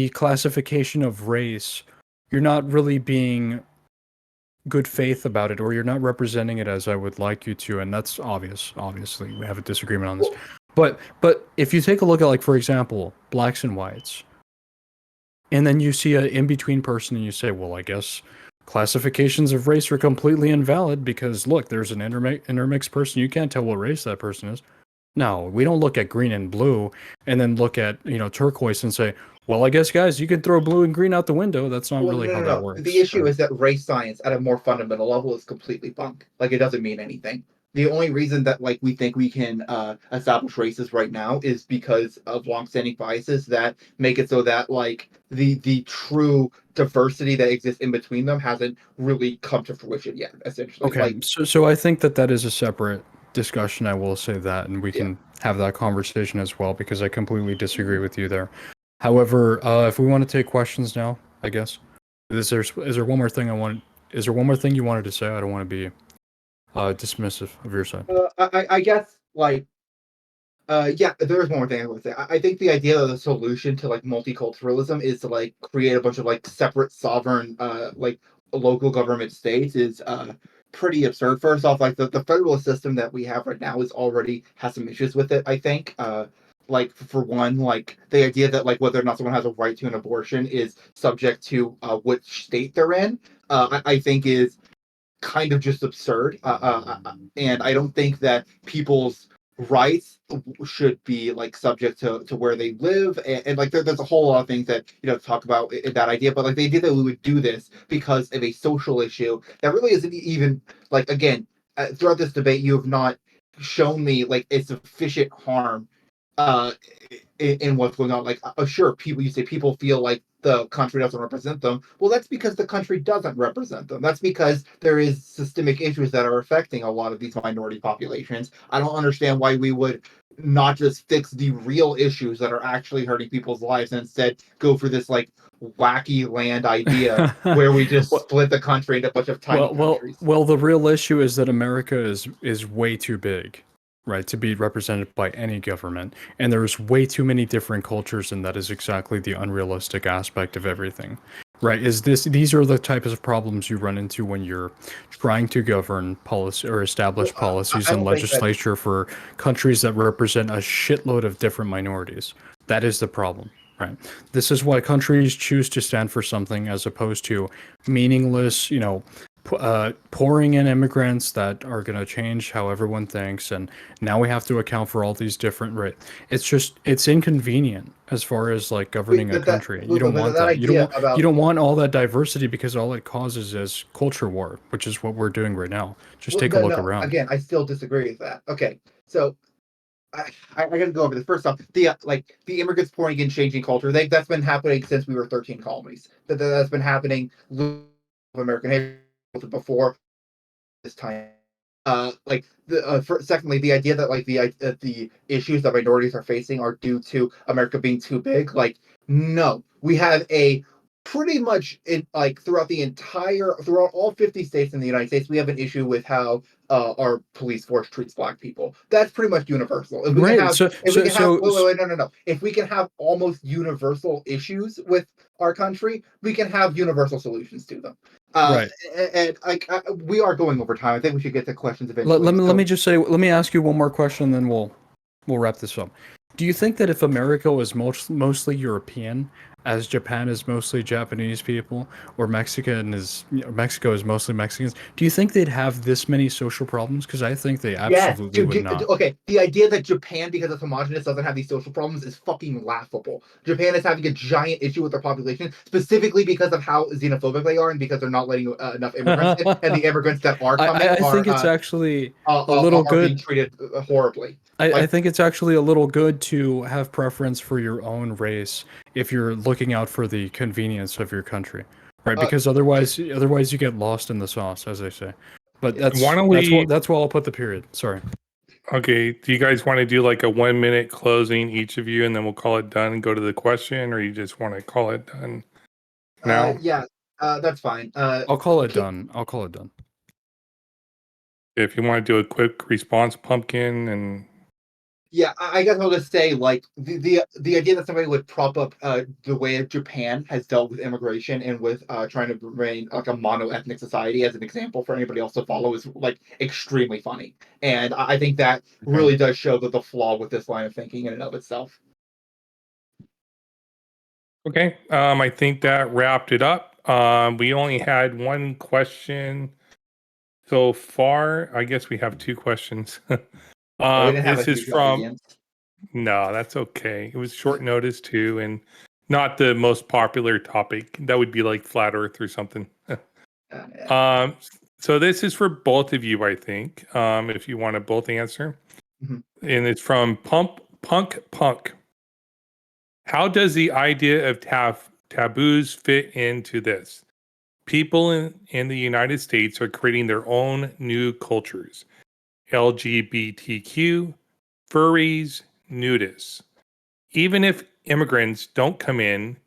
classification of race, you're not really being good faith about it, or you're not representing it as I would like you to, and that's obvious. Obviously, we have a disagreement on this. well, But if you take a look at, like, for example, blacks and whites, and then you see an in-between person and you say, well, I guess classifications of race are completely invalid because look, there's an intermixed person. You can't tell what race that person is. No, we don't look at green and blue and then look at, turquoise and say, well, I guess, guys, you can throw blue and green out the window. That's not Well, really how that works. The issue right? is that race science at a more fundamental level is completely bunk. Like, it doesn't mean anything. The only reason that like we think we can establish races right now is because of longstanding biases that make it so that like the true diversity that exists in between them hasn't really come to fruition yet. Essentially, Okay, like so I think that is a separate discussion. I will say that, and we yeah. can have that conversation as well because I completely disagree with you there. However, if we want to take questions now, I guess is there one more thing I want? Is there one more thing you wanted to say? I don't want to be dismissive of your side. I guess like yeah, there is one more thing I would say. I think the idea of the solution to like multiculturalism is to like create a bunch of like separate sovereign like local government states is pretty absurd. First off, like the federal system that we have right now is already has some issues with it, I think. Like for one, like the idea that like whether or not someone has a right to an abortion is subject to which state they're in, I think is kind of just absurd. And I don't think that people's rights should be like subject to where they live. And like there's a whole lot of things that talk about in that idea. But like the idea that we would do this because of a social issue that really isn't even like again throughout this debate you have not shown me like a sufficient harm uh in what's going on. Like sure, people you say people feel like the country doesn't represent them. Well, that's because the country doesn't represent them. That's because there is systemic issues that are affecting a lot of these minority populations. I don't understand why we would not just fix the real issues that are actually hurting people's lives and instead go for this like wacky land idea where we just Well, split the country into a bunch of tiny countries. well. The real issue is that America is way too big, right, to be represented by any government, and there's way too many different cultures, and that is exactly the unrealistic aspect of everything, right? These are the types of problems you run into when you're trying to govern policy or establish Well, policies I and don't think that legislature for countries that represent a shitload of different minorities. That is the problem. Right. This is why countries choose to stand for something as opposed to meaningless, pouring in immigrants that are going to change how everyone thinks. And now we have to account for all these different, right? It's inconvenient as far as like governing a country. You don't want that that. idea You about don't want all that diversity because all it causes is culture war, which is what we're doing right now. Just well, take a no, look no. around. Again, I still disagree with that. Okay, so I gotta go over this. First off, the like the immigrants pouring in, changing culture. That's been happening since we were 13 colonies. That's been happening of American history before this time. Like secondly, the idea that like the issues that minorities are facing are due to America being too big. Like, no, we have a pretty much in like throughout all 50 states in the United States, we have an issue with how our police force treats black people. That's pretty much universal. If we can Right. have, So, if we so, can have, so, wait, no. If we can have almost universal issues with our country, we can have universal solutions to them. Uh, right. and like we are going over time. I think we should get to questions Let, eventually. let me let So me just say let me ask you one more question and then we'll wrap this up. Do you think that if America was mostly European, as Japan is mostly Japanese people, or Mexico is mostly Mexicans, do you think they'd have this many social problems? Because I think they yes, absolutely would not. okay. The idea that Japan, because it's homogenous, doesn't have these social problems is fucking laughable. Japan is having a giant issue with their population, specifically because of how xenophobic they are, and because they're not letting enough immigrants in, and the immigrants that are coming I think it's actually a little are being good. treated horribly. I Like think it's actually a little good to have preference for your own race if you're looking out for the convenience of your country, right? uh, Because otherwise you get lost in the sauce, as they say. But Why that's don't that's what we? that's why I'll put the period. Sorry. Okay, do you guys want to do like a 1 minute closing each of you, and then we'll call it done and go to the question, or you just want to call it done now? yeah, that's fine. I'll call it done. I'll call it done. If you want to do a quick response, pumpkin, and Yeah, I guess I'll just say like the idea that somebody would prop up the way Japan has dealt with immigration and with trying to remain like a mono-ethnic society as an example for anybody else to follow is like extremely funny, and I think that Okay. really does show that the flaw with this line of thinking in and of itself. okay, I think that wrapped it up. We only had one question so far. I guess we have two questions. Yeah, we didn't have a This is huge from audience. no, that's okay. It was short notice too, and not the most popular topic. That would be like flat Earth or something. Yeah. So this is for both of you, I think. If you want to both answer, Mhm. and it's from Punk. How does the idea of taboos fit into this? People in the United States are creating their own new cultures. LGBTQ, furries, nudists. Even if immigrants don't come in,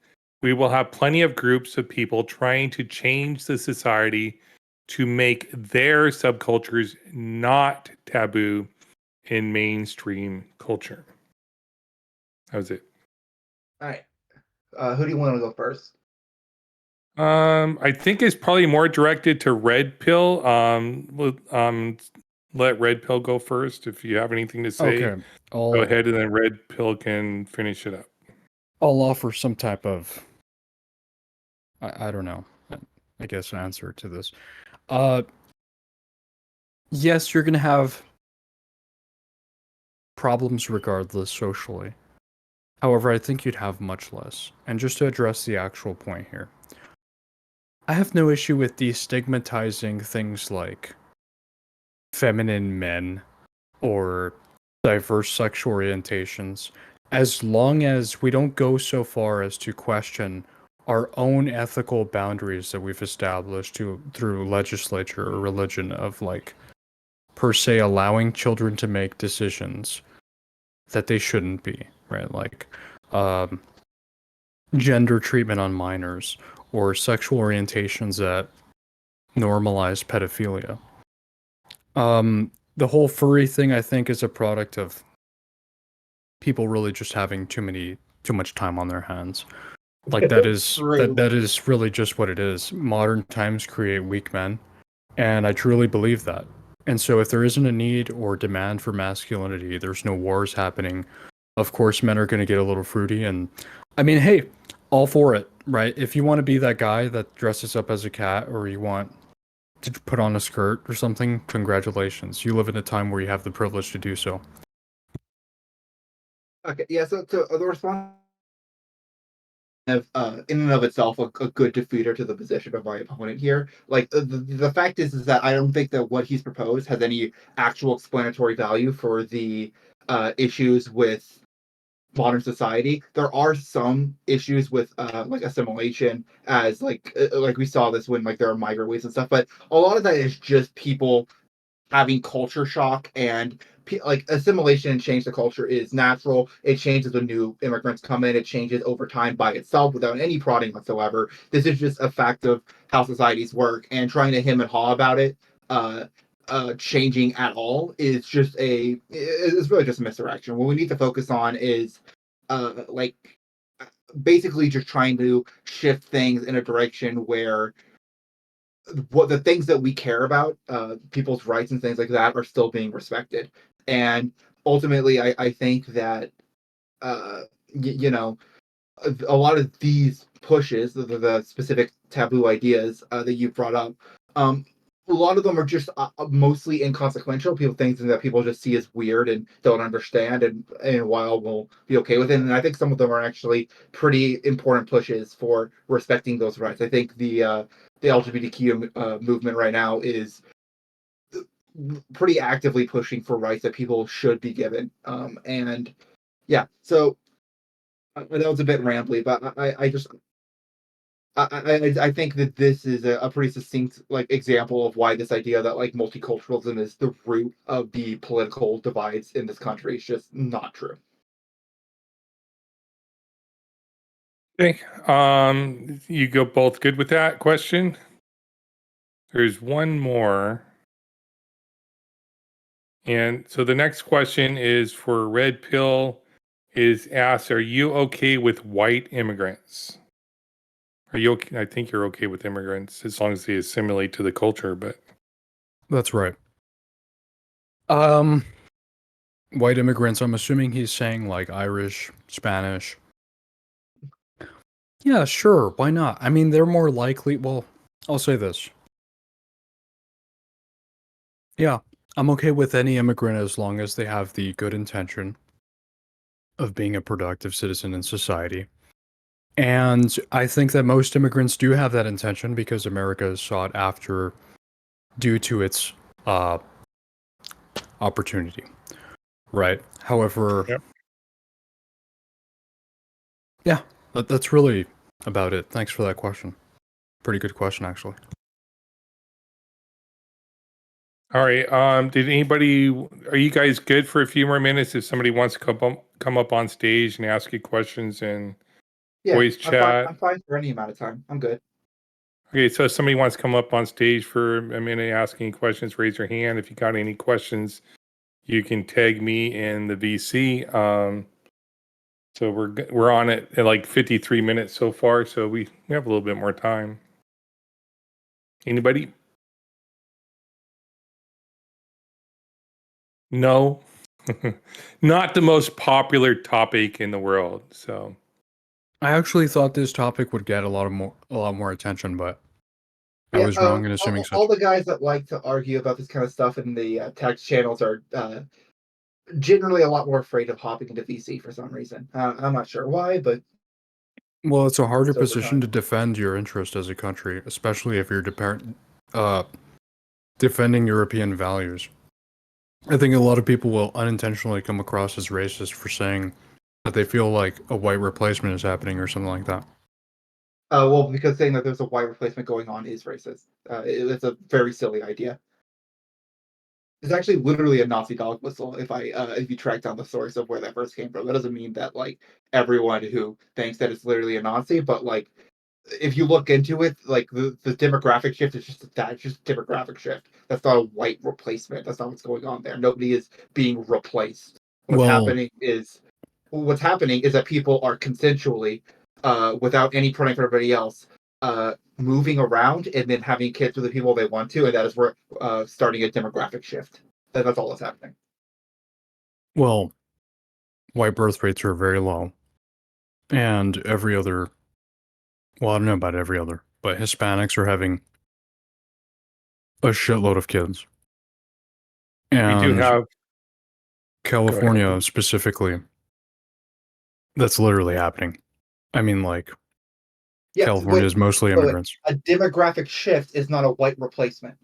we will have plenty of groups of people trying to change the society to make their subcultures not taboo in mainstream culture. That was it. All right. Who do you want to go first? I think it's probably more directed to Red Pill. Let Red Pill go first. If you have anything to say, Okay, go ahead, and then Red Pill can finish it up. I'll offer some type of I don't know, I guess an answer to this. Yes, you're gonna have problems regardless socially. However, I think you'd have much less. And just to address the actual point here, I have no issue with destigmatizing things like feminine men or diverse sexual orientations, as long as we don't go so far as to question our own ethical boundaries that we've established through legislature or religion of like per se allowing children to make decisions that they shouldn't be, right? Like um, gender treatment on minors or sexual orientations that normalize pedophilia. The whole furry thing, I think, is a product of people really just having too much time on their hands. Like that is True. that is really just what it is. Modern times create weak men, and I truly believe that. And so if there isn't a need or demand for masculinity, there's no wars happening. Of course, men are going to get a little fruity, and I mean, hey, all for it, right? If you want to be that guy that dresses up as a cat, or you want to put on a skirt or something, congratulations. You live in a time where you have the privilege to do so. Okay, yeah. So the response of in and of itself a good defeater to the position of my opponent here. Like the fact is that I don't think that what he's proposed has any actual explanatory value for the issues with modern society. There are some issues with like assimilation, as like we saw this when like there are migrant waves and stuff, but a lot of that is just people having culture shock, and like assimilation and change the culture is natural. It changes when new immigrants come in. It changes over time by itself without any prodding whatsoever. This is just a fact of how societies work, and trying to hem and haw about it uh changing at all is just it's really just a misdirection. What we need to focus on is like basically just trying to shift things in a direction where what the things that we care about, people's rights and things like that, are still being respected. And ultimately, I think that you know, a lot of these pushes, the specific taboo ideas that you brought up, a lot of them are just mostly inconsequential. People things that people just see as weird and don't understand, and in a while will be okay with it. And I think some of them are actually pretty important pushes for respecting those rights. I think the LGBTQ movement right now is pretty actively pushing for rights that people should be given. And yeah, so that was a bit rambly, but I just I think that this is a pretty succinct like example of why this idea that like multiculturalism is the root of the political divides in this country is just not true. Okay. You go both good with that question? There's one more. And so the next question is for Red Pill, is asked, are you okay with white immigrants? Are you okay? I think you're okay with immigrants as long as they assimilate to the culture, but That's right. White immigrants, I'm assuming he's saying like Irish, Spanish. Yeah, sure, why not? I mean, they're more likely, well, I'll say this. Yeah, I'm okay with any immigrant as long as they have the good intention of being a productive citizen in society. And I think that most immigrants do have that intention because America is sought after due to its opportunity, right? However, Yep. yeah, that's really about it. Thanks for that question. Pretty good question, actually. All right. Did anybody? Are you guys good for a few more minutes? If somebody wants to come up on stage and ask you questions and Yeah, voice chat. I'm fine for any amount of time. I'm good. Okay, so if somebody wants to come up on stage for a minute asking questions, raise your hand. If you got any questions, you can tag me in the VC. So we're on it at like 53 minutes so far, so we have a little bit more time. Anybody? No. Not the most popular topic in the world. So I actually thought this topic would get a lot more attention, but I Yeah, was wrong in assuming all such. the guys that like to argue about this kind of stuff in the text channels are generally a lot more afraid of hopping into VC for some reason. I'm not sure why, but Well, it's a harder it's over position to time. defend your interest as a country, especially if you're defending European values. I think a lot of people will unintentionally come across as racist for saying that they feel like a white replacement is happening or something like that. Well, because saying that there's a white replacement going on is racist. It's a very silly idea. It's actually literally a Nazi dog whistle. If you track down the source of where that first came from, that doesn't mean that like everyone who thinks that it's literally a Nazi, but like if you look into it, like the demographic shift is just that, it's just a demographic shift. That's not a white replacement. That's not what's going on there. Nobody is being replaced. What's Well, happening is that people are consensually, without any praying for everybody else, moving around and then having kids with the people they want to, and that is where starting a demographic shift. That's all that's happening. well, white birth rates are very low, and well, I don't know about every other, but Hispanics are having a shitload of kids. we do And have. Go ahead. California specifically, that's literally happening. I mean, like, Yeah, California is mostly immigrants. a demographic shift is not a white replacement.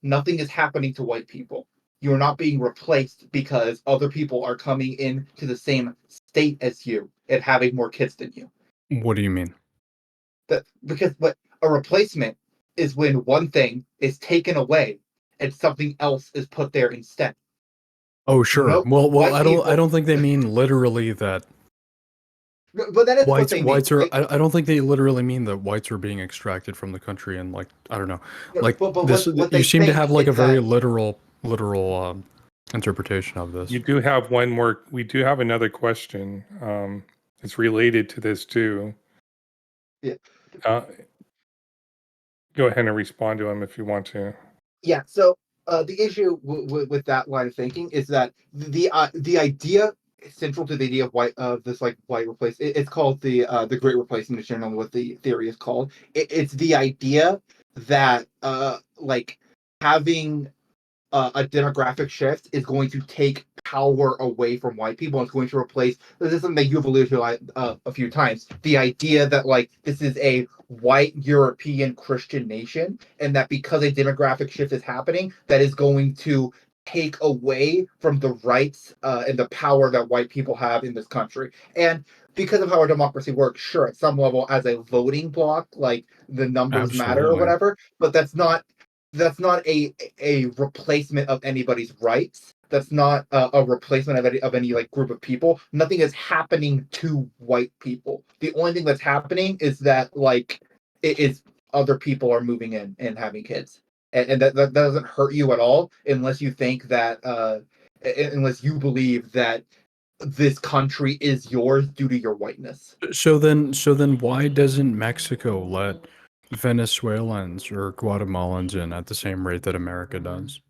Nothing is happening to white people. You're not being replaced because other people are coming into the same state as you and having more kids than you. What do you mean? Because what a replacement is when one thing is taken away and something else is put there instead. Oh, sure. Well, White I people, don't think they mean literally that but that is what they mean. whites are. I don't think they literally mean that whites are being extracted from the country and like I don't know, like But this. what You they seem to think have like a is very that literal interpretation of this. You do have one more. We do have another question. It's related to this too. yeah. Go ahead and respond to him if you want to. Yeah. So the issue with that line of thinking is that the idea central to the idea of this like white replace it's called the Great Replacement is generally what the theory is called. It's the idea that like having a demographic shift is going to take power away from white people and it's going to replace this is something that you've alluded to a few times, the idea that like this is a white European Christian nation and that because a demographic shift is happening that is going to take away from the rights and the power that white people have in this country. And because of how our democracy works, sure, at some level as a voting bloc, like the numbers matter or Absolutely. whatever, but that's not a replacement of anybody's rights. That's not a replacement of any like group of people. Nothing is happening to white people. The only thing that's happening is that like it is other people are moving in and having kids, and that doesn't hurt you at all unless you think that unless you believe that this country is yours due to your whiteness. So then, why doesn't Mexico let Venezuelans or Guatemalans in at the same rate that America does?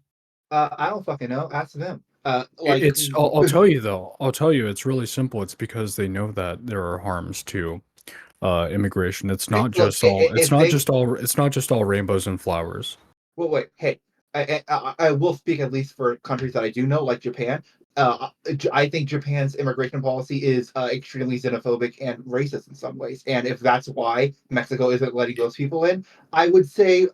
I don't fucking know. Ask them. Like I'll tell you though. I'll tell you, it's really simple. It's because they know that there are harms to immigration. It's not look, just all. It's if not they just all. It's not just all rainbows and flowers. well, wait, hey, I will speak at least for countries that I do know, like Japan. I think Japan's immigration policy is extremely xenophobic and racist in some ways. And if that's why Mexico isn't letting those people in, I would say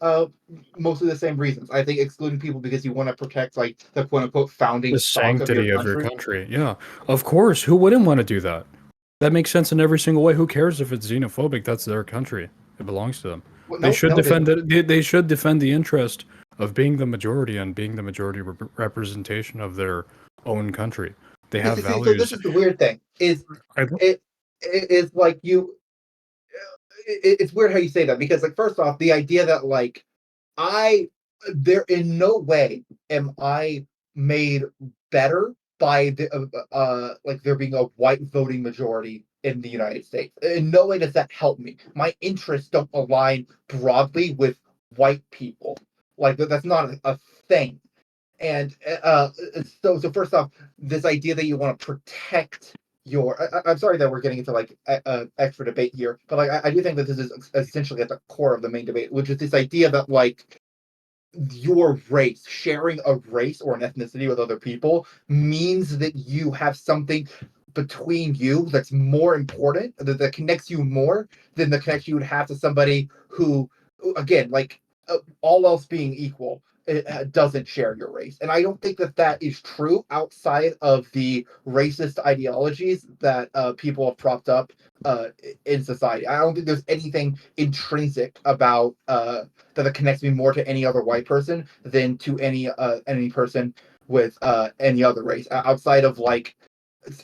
mostly the same reasons. I think excluding people because you want to protect like the quote unquote founding The stock of your sanctity of your country. country. Yeah, of course. Who wouldn't want to do that? That makes sense in every single way. Who cares if it's xenophobic? That's their country. It belongs to them. Well, They should no, it defend isn't. it. They should defend the interest of being the majority and being the majority representation of their own country. They have So this values. is the weird thing. Is I don't- it is like you it's weird how you say that because like first off the idea that like I there in no way am I made better by the like there being a white voting majority in the United States. In no way does that help me. My interests don't align broadly with white people. Like that's not a thing. And so first off, this idea that you want to protect your I'm sorry that we're getting into like extra debate here, but like I do think that this is essentially at the core of the main debate, which is this idea that like your race, sharing a race or an ethnicity with other people means that you have something between you that's more important, that connects you more than the connection you would have to somebody who, again, like all else being equal, doesn't share your race. And I don't think that that is true outside of the racist ideologies that people have propped up in society. I don't think there's anything intrinsic about that connects me more to any other white person than to any person with any other race outside of like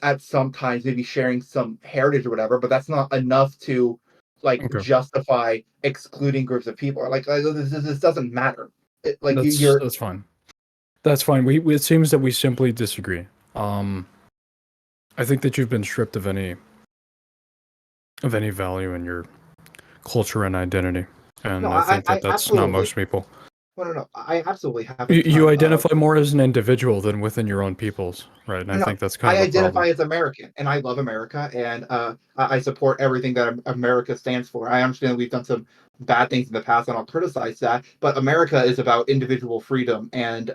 at some times maybe sharing some heritage or whatever, but that's not enough to like Okay, justify excluding groups of people. Like this doesn't matter. Like you're that's fine. That's fine. We it seems that we simply disagree. Um, I think that you've been stripped of any value in your culture and identity, no, and I think that I that's not absolutely most people. no. I absolutely have a You ton of identify more as an individual than within your own peoples, right? And I no, think that's kind I of a problem. identify as American, and I love America, and I support everything that America stands for. I understand we've done some bad things in the past, and I'll criticize that. But America is about individual freedom and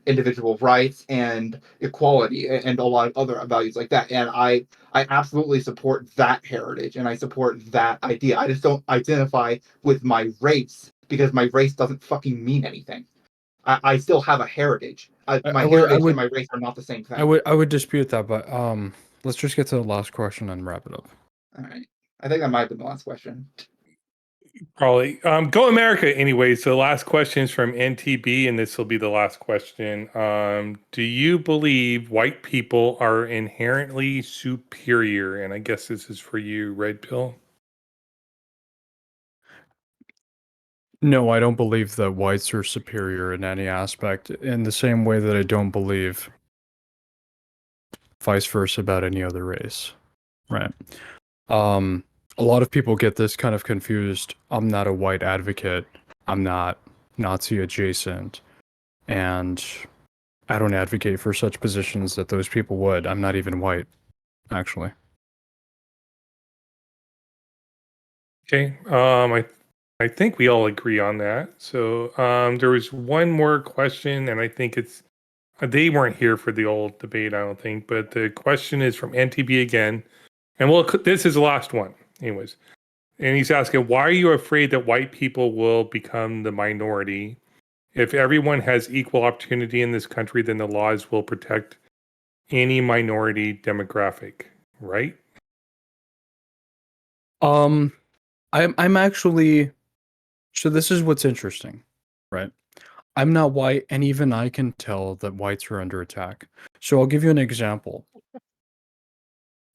individual rights and equality, and a lot of other values like that. And I absolutely support that heritage, and I support that idea. I just don't identify with my race because my race doesn't fucking mean anything. I still have a heritage. My I would I heritage and would my race are not the same I thing. would I would dispute that, but let's just get to the last question and wrap it up. All right. I think that might have been the last question. Probably. Go America anyway. So the last question is from NTB, and this will be the last question. Do you believe white people are inherently superior? And I guess this is for you, Red Pill. No, I don't believe that whites are superior in any aspect, in the same way that I don't believe vice versa about any other race. Right. Um, a lot of people get this kind of confused. I'm not a white advocate. I'm not Nazi adjacent. And I don't advocate for such positions that those people would. I'm not even white, actually. Okay. I think we all agree on that. So there was one more question, and I think it's they weren't here for the old debate, I don't think, but the question is from NTB again, and this is the last one, anyways. And he's asking, why are you afraid that white people will become the minority? If everyone has equal opportunity in this country, then the laws will protect any minority demographic, right? Um, I'm actually, so this is what's interesting, right? I'm not white, and even I can tell that whites are under attack. So I'll give you an example.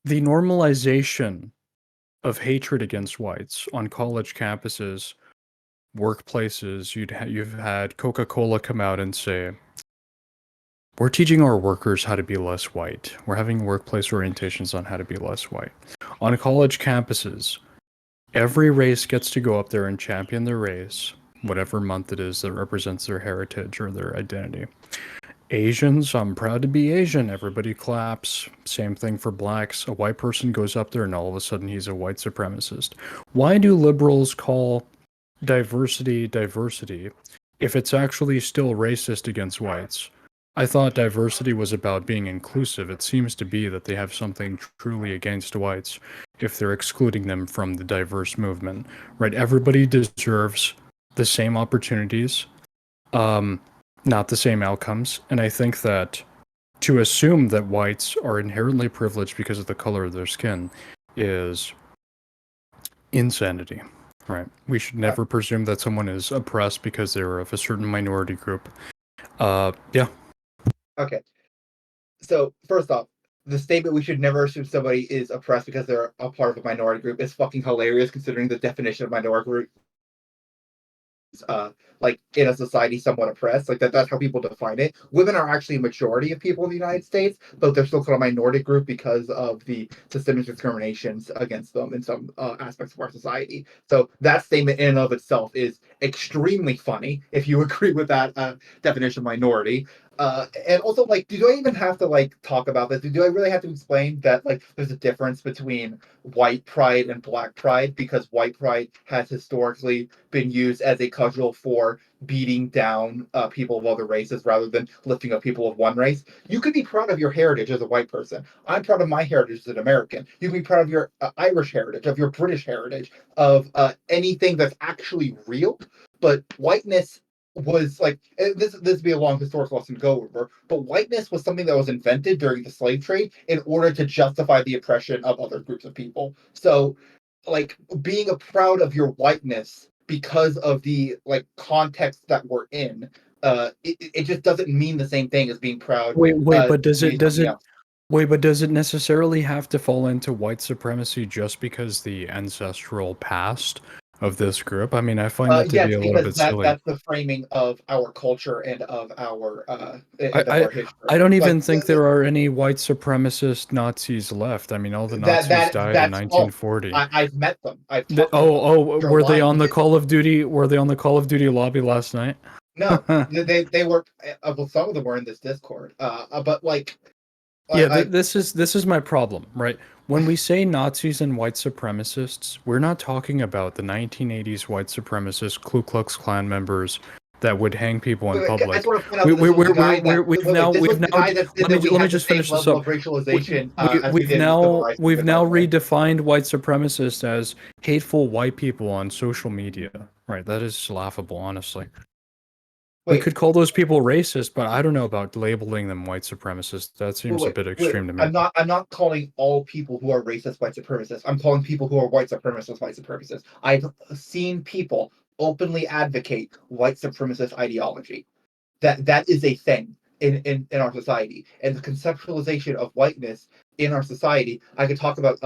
The normalization of hatred against whites on college campuses, workplaces, you've had Coca-Cola come out and say, we're teaching our workers how to be less white. We're having workplace orientations on how to be less white. On college campuses, every race gets to go up there and champion their race, whatever month it is that represents their heritage or their identity. Asians, I'm proud to be Asian. Everybody claps. Same thing for blacks. A white person goes up there and all of a sudden he's a white supremacist. Why do liberals call diversity diversity if it's actually still racist against whites? I thought diversity was about being inclusive. It seems to be that they have something truly against whites if they're excluding them from the diverse movement, right? Everybody deserves the same opportunities, not the same outcomes. And I think that to assume that whites are inherently privileged because of the color of their skin is insanity, right? We should never presume that someone is oppressed because they're of a certain minority group. Yeah. Okay. So first off, the statement we should never assume somebody is oppressed because they're a part of a minority group is fucking hilarious considering the definition of minority group. Like in a society somewhat oppressed, like that's how people define it. Women are actually a majority of people in the United States, but they're still called a minority group because of the systemic discriminations against them in some aspects of our society. So that statement in and of itself is extremely funny if you agree with that definition of minority. And also, like, do I even have to like talk about this? Do I really have to explain that like there's a difference between white pride and black pride, because white pride has historically been used as a cudgel for beating down people of other races rather than lifting up people of one race. You could be proud of your heritage as a white person. I'm proud of my heritage as an American. You can be proud of your Irish heritage, of your British heritage, of anything that's actually real. But whiteness was like this would be a long historical lesson to go over, but whiteness was something that was invented during the slave trade in order to justify the oppression of other groups of people. So like being proud of your whiteness because of the like context that we're in, it just doesn't mean the same thing as being proud Wait, but to be something else. wait, but does it necessarily have to fall into white supremacy just because the ancestral past of this group? I mean, I find that to be Yes, a little because bit silly. that's the framing of our culture I, and of I, our history. I don't Like even think there are any white supremacist Nazis left. I mean, all the Nazis died in that's false. 1940. I've met them. I've talked to them. They're Were they lying. on the Call of Duty? Were they on the Call of Duty lobby last night? No, they were. Well, some of them were in this Discord. But like, Yeah, I this is my problem, right? When we say Nazis and white supremacists, we're not talking about the 1980s white supremacist Ku Klux Klan members that would hang people in I just public. want to point out that this was the guy that this was the guy that said that we Let me had the just same finish this level up. of racialization as we did in the civil rights We've movement, by now the way. redefined white supremacists as hateful white people on social media. Right, that is laughable, honestly. We Wait, could call those people racist, but I don't know about labeling them white supremacists. That seems a bit wait. extreme to me. I'm not calling all people who are racist white supremacists. I'm calling people who are white supremacists. I've seen people openly advocate white supremacist ideology. That is a thing in our society, and the conceptualization of whiteness in our society. I could talk about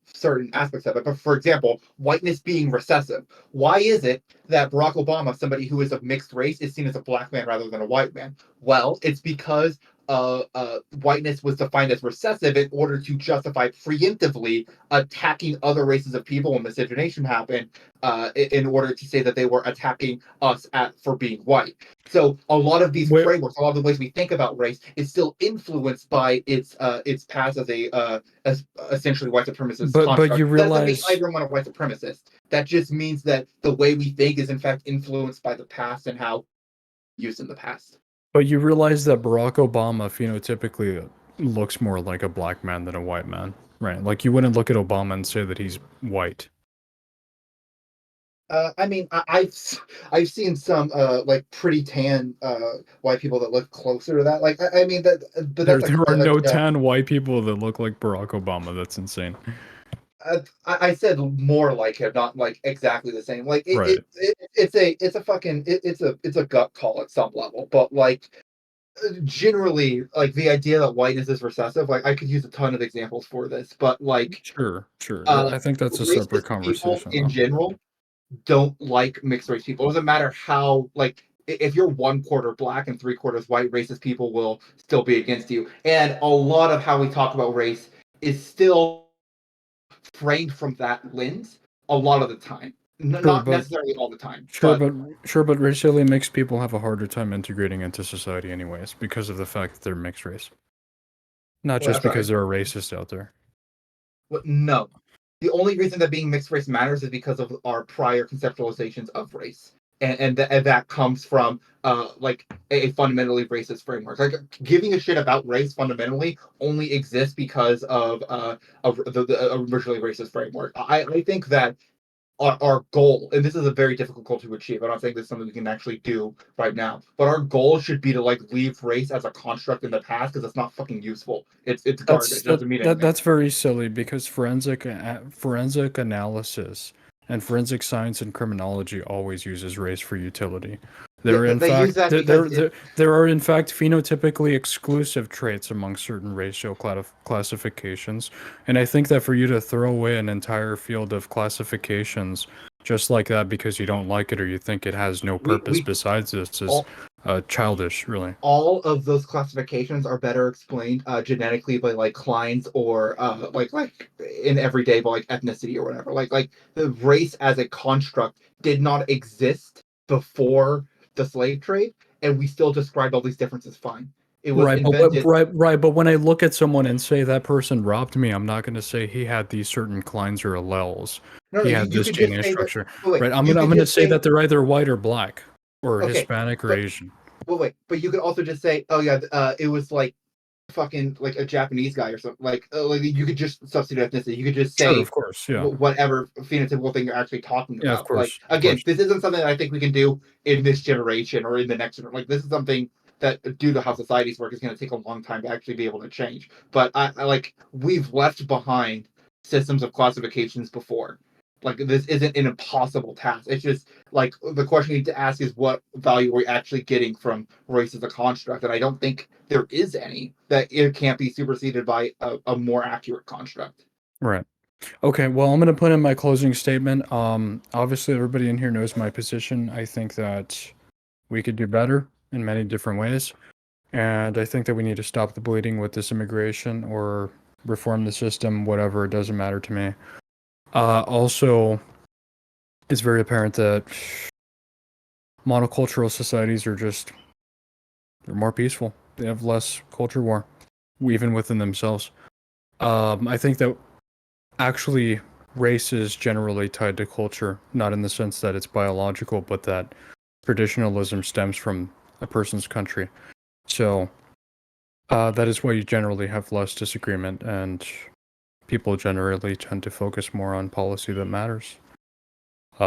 certain aspects of it, but for example, whiteness being recessive. Why is it that Barack Obama, somebody who is of mixed race, is seen as a black man rather than a white man? Well, it's because whiteness was defined as recessive in order to justify preemptively attacking other races of people when miscegenation happened, in order to say that they were attacking us for being white. So a lot of these Wait, frameworks, a lot of the ways we think about race, is still influenced by its past as as essentially white supremacist but you construct. That doesn't make realize, everyone a white supremacist. That just means that the way we think is in fact influenced by the past and how used in the past. that Barack Obama phenotypically looks more like a black man than a white man, right? Like you wouldn't look at Obama and say that he's white. I mean, I've seen some like pretty tan white people that look closer to that. Like, I mean that, but that's There are no a tan white people that look like Barack Obama. That's insane. I said more like him, not like exactly the same. Like Right. it's a fucking it's a gut call at some level, but like generally, like the idea that whiteness is recessive, like I could use a ton of examples for this, but like Sure, sure. uh I think that's a separate racist people conversation in though. general don't like mixed race people. It doesn't matter how like if you're one quarter black and three quarters white, racist people will still be against you. And a lot of how we talk about race is still framed from that lens a lot of the time. Sure, Not but necessarily all the time, sure, but but sure, but racially mixed people have a harder time integrating into society anyways because of the fact that they're mixed race. Not well, just because sorry. there are racists out there. No. The only reason that being mixed race matters is because of our prior conceptualizations of race. and that comes from like a fundamentally racist framework. Like giving a shit about race fundamentally only exists because of the originally racist framework. I think that our goal, and this is a very difficult goal to achieve. I'm not saying this is something we can actually do right now, but our goal should be to like leave race as a construct in the past because it's not fucking useful. It's garbage. It doesn't mean anything. That's very silly because forensic analysis and forensic science and criminology always uses race for utility. There are in they use fact that because there are in fact phenotypically exclusive traits among certain racial classifications, and I think that for you to throw away an entire field of classifications just like that because you don't like it or you think it has no purpose we besides this is all, childish, really. all of those classifications are better explained genetically by like Klein's or like in everyday by like ethnicity or whatever. Like the race as a construct did not exist before the slave trade, and we still described all these differences fine. It was invented. But when I look at someone and say that person robbed me, I'm not going to say he had these certain clines or alleles. No, He you, had you this could just DNA say that. structure, Wait, right? I'm you gonna could just say say that they're either white or black, or okay, Hispanic or but Asian. wait, but you could also just say, oh yeah, it was like fucking like a Japanese guy or something. Like you could just substitute ethnicity. You could just Sure, say of course, yeah, whatever phenotypical thing you're actually talking yeah, of about. Like course, of again, course. this isn't something that I think we can do in this generation or in the next generation. Like this is something that, due to how societies work, is going to take a long time to actually be able to change. But I like we've left behind systems of classifications before. Like this isn't an impossible task. It's just like the question you need to ask is what value are we actually getting from race as a construct, and I don't think there is any. That it can't be superseded by a more accurate construct. Right. Okay. Well, I'm gonna put in my closing statement. Obviously, everybody in here knows my position. I think that we could do better in many different ways, and I think that we need to stop the bleeding with this immigration or reform the system. Whatever, it doesn't matter to me. Also, it's very apparent that monocultural societies are just they're more peaceful. They have less culture war, even within themselves. I think that actually race is generally tied to culture, not in the sense that it's biological, but that traditionalism stems from a person's country. So that is why you generally have less disagreement, and people generally tend to focus more on policy that matters. It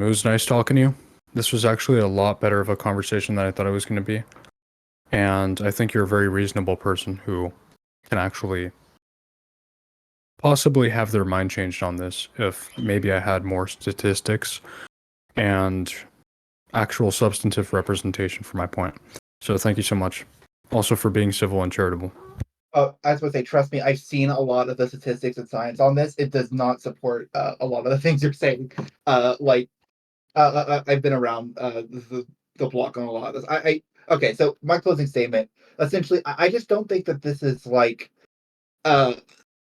was nice talking to you. This was actually a lot better of a conversation than I thought it was going to be. And I think you're a very reasonable person who can actually possibly have their mind changed on this if maybe I had more statistics and actual substantive representation for my point. So thank you so much. Also for being civil and charitable. I was going to say, trust me, I've seen a lot of the statistics and science on this. It does not support a lot of the things you're saying. I've been around the block on a lot of this. Okay, so my closing statement. Essentially, I just don't think that this is uh,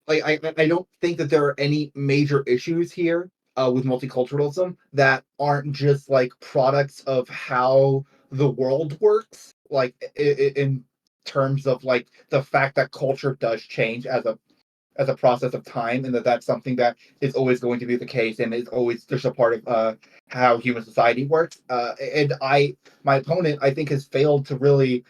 I don't think that there are any major issues here with multiculturalism that aren't just like products of how the world works, like in terms of like the fact that culture does change as a process of time, and that's something that is always going to be the case and is always just a part of how human society works. And my opponent, I think, has failed to really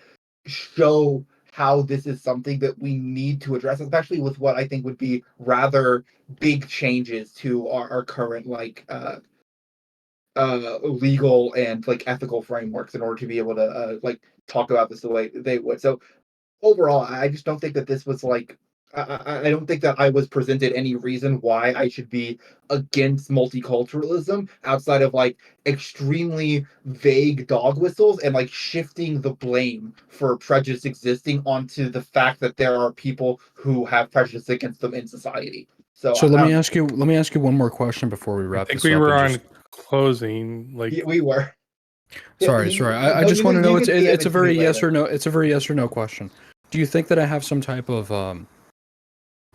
show how this is something that we need to address, especially with what I think would be rather big changes to our current legal and like ethical frameworks in order to be able to like talk about this the way they would. So overall, I just don't think that this was like. I don't think that I was presented any reason why I should be against multiculturalism outside of like extremely vague dog whistles and like shifting the blame for prejudice existing onto the fact that there are people who have prejudice against them in society. So So I don't. let me ask you one more question before we I wrap think this we up were and on just closing. Like, We were. Yeah, sorry. I just want to know you can DM it's a it to me very yes later. or no it's a very yes or no question. Do you think that I have some type of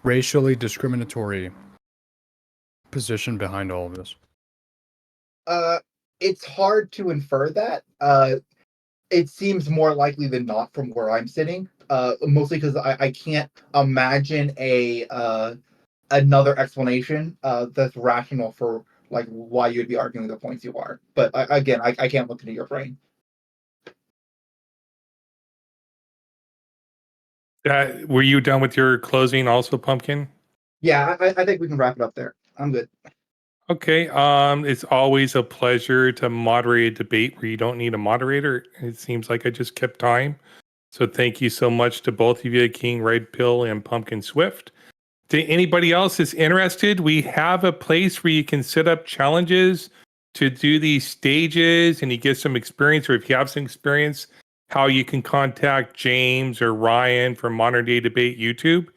racially discriminatory position behind all of this? Uh, it's hard to infer that. It seems more likely than not from where I'm sitting. Mostly because I can't imagine a another explanation that's rational for like why you'd be arguing the points you are. But again, I can't look into your brain. Were you done with your closing also, Pumpkin? Yeah, I think we can wrap it up there. I'm good. Okay. It's always a pleasure to moderate a debate where you don't need a moderator. It seems like I just kept time. So thank you so much to both of you, King Red Pill and Pumpkin Swift. To anybody else that's interested, we have a place where you can set up challenges to do these stages and you get some experience, or if you have some experience, how you can contact James or Ryan from Modern Day Debate YouTube.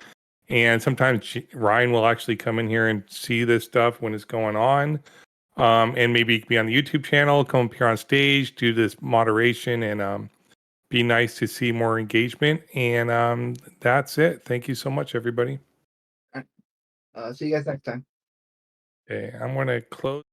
And sometimes Ryan will actually come in here and see this stuff when it's going on. And maybe you can be on the YouTube channel, come up here on stage, do this moderation, and be nice to see more engagement. And that's it. Thank you so much, everybody. See you guys next time. Okay, I'm going to close.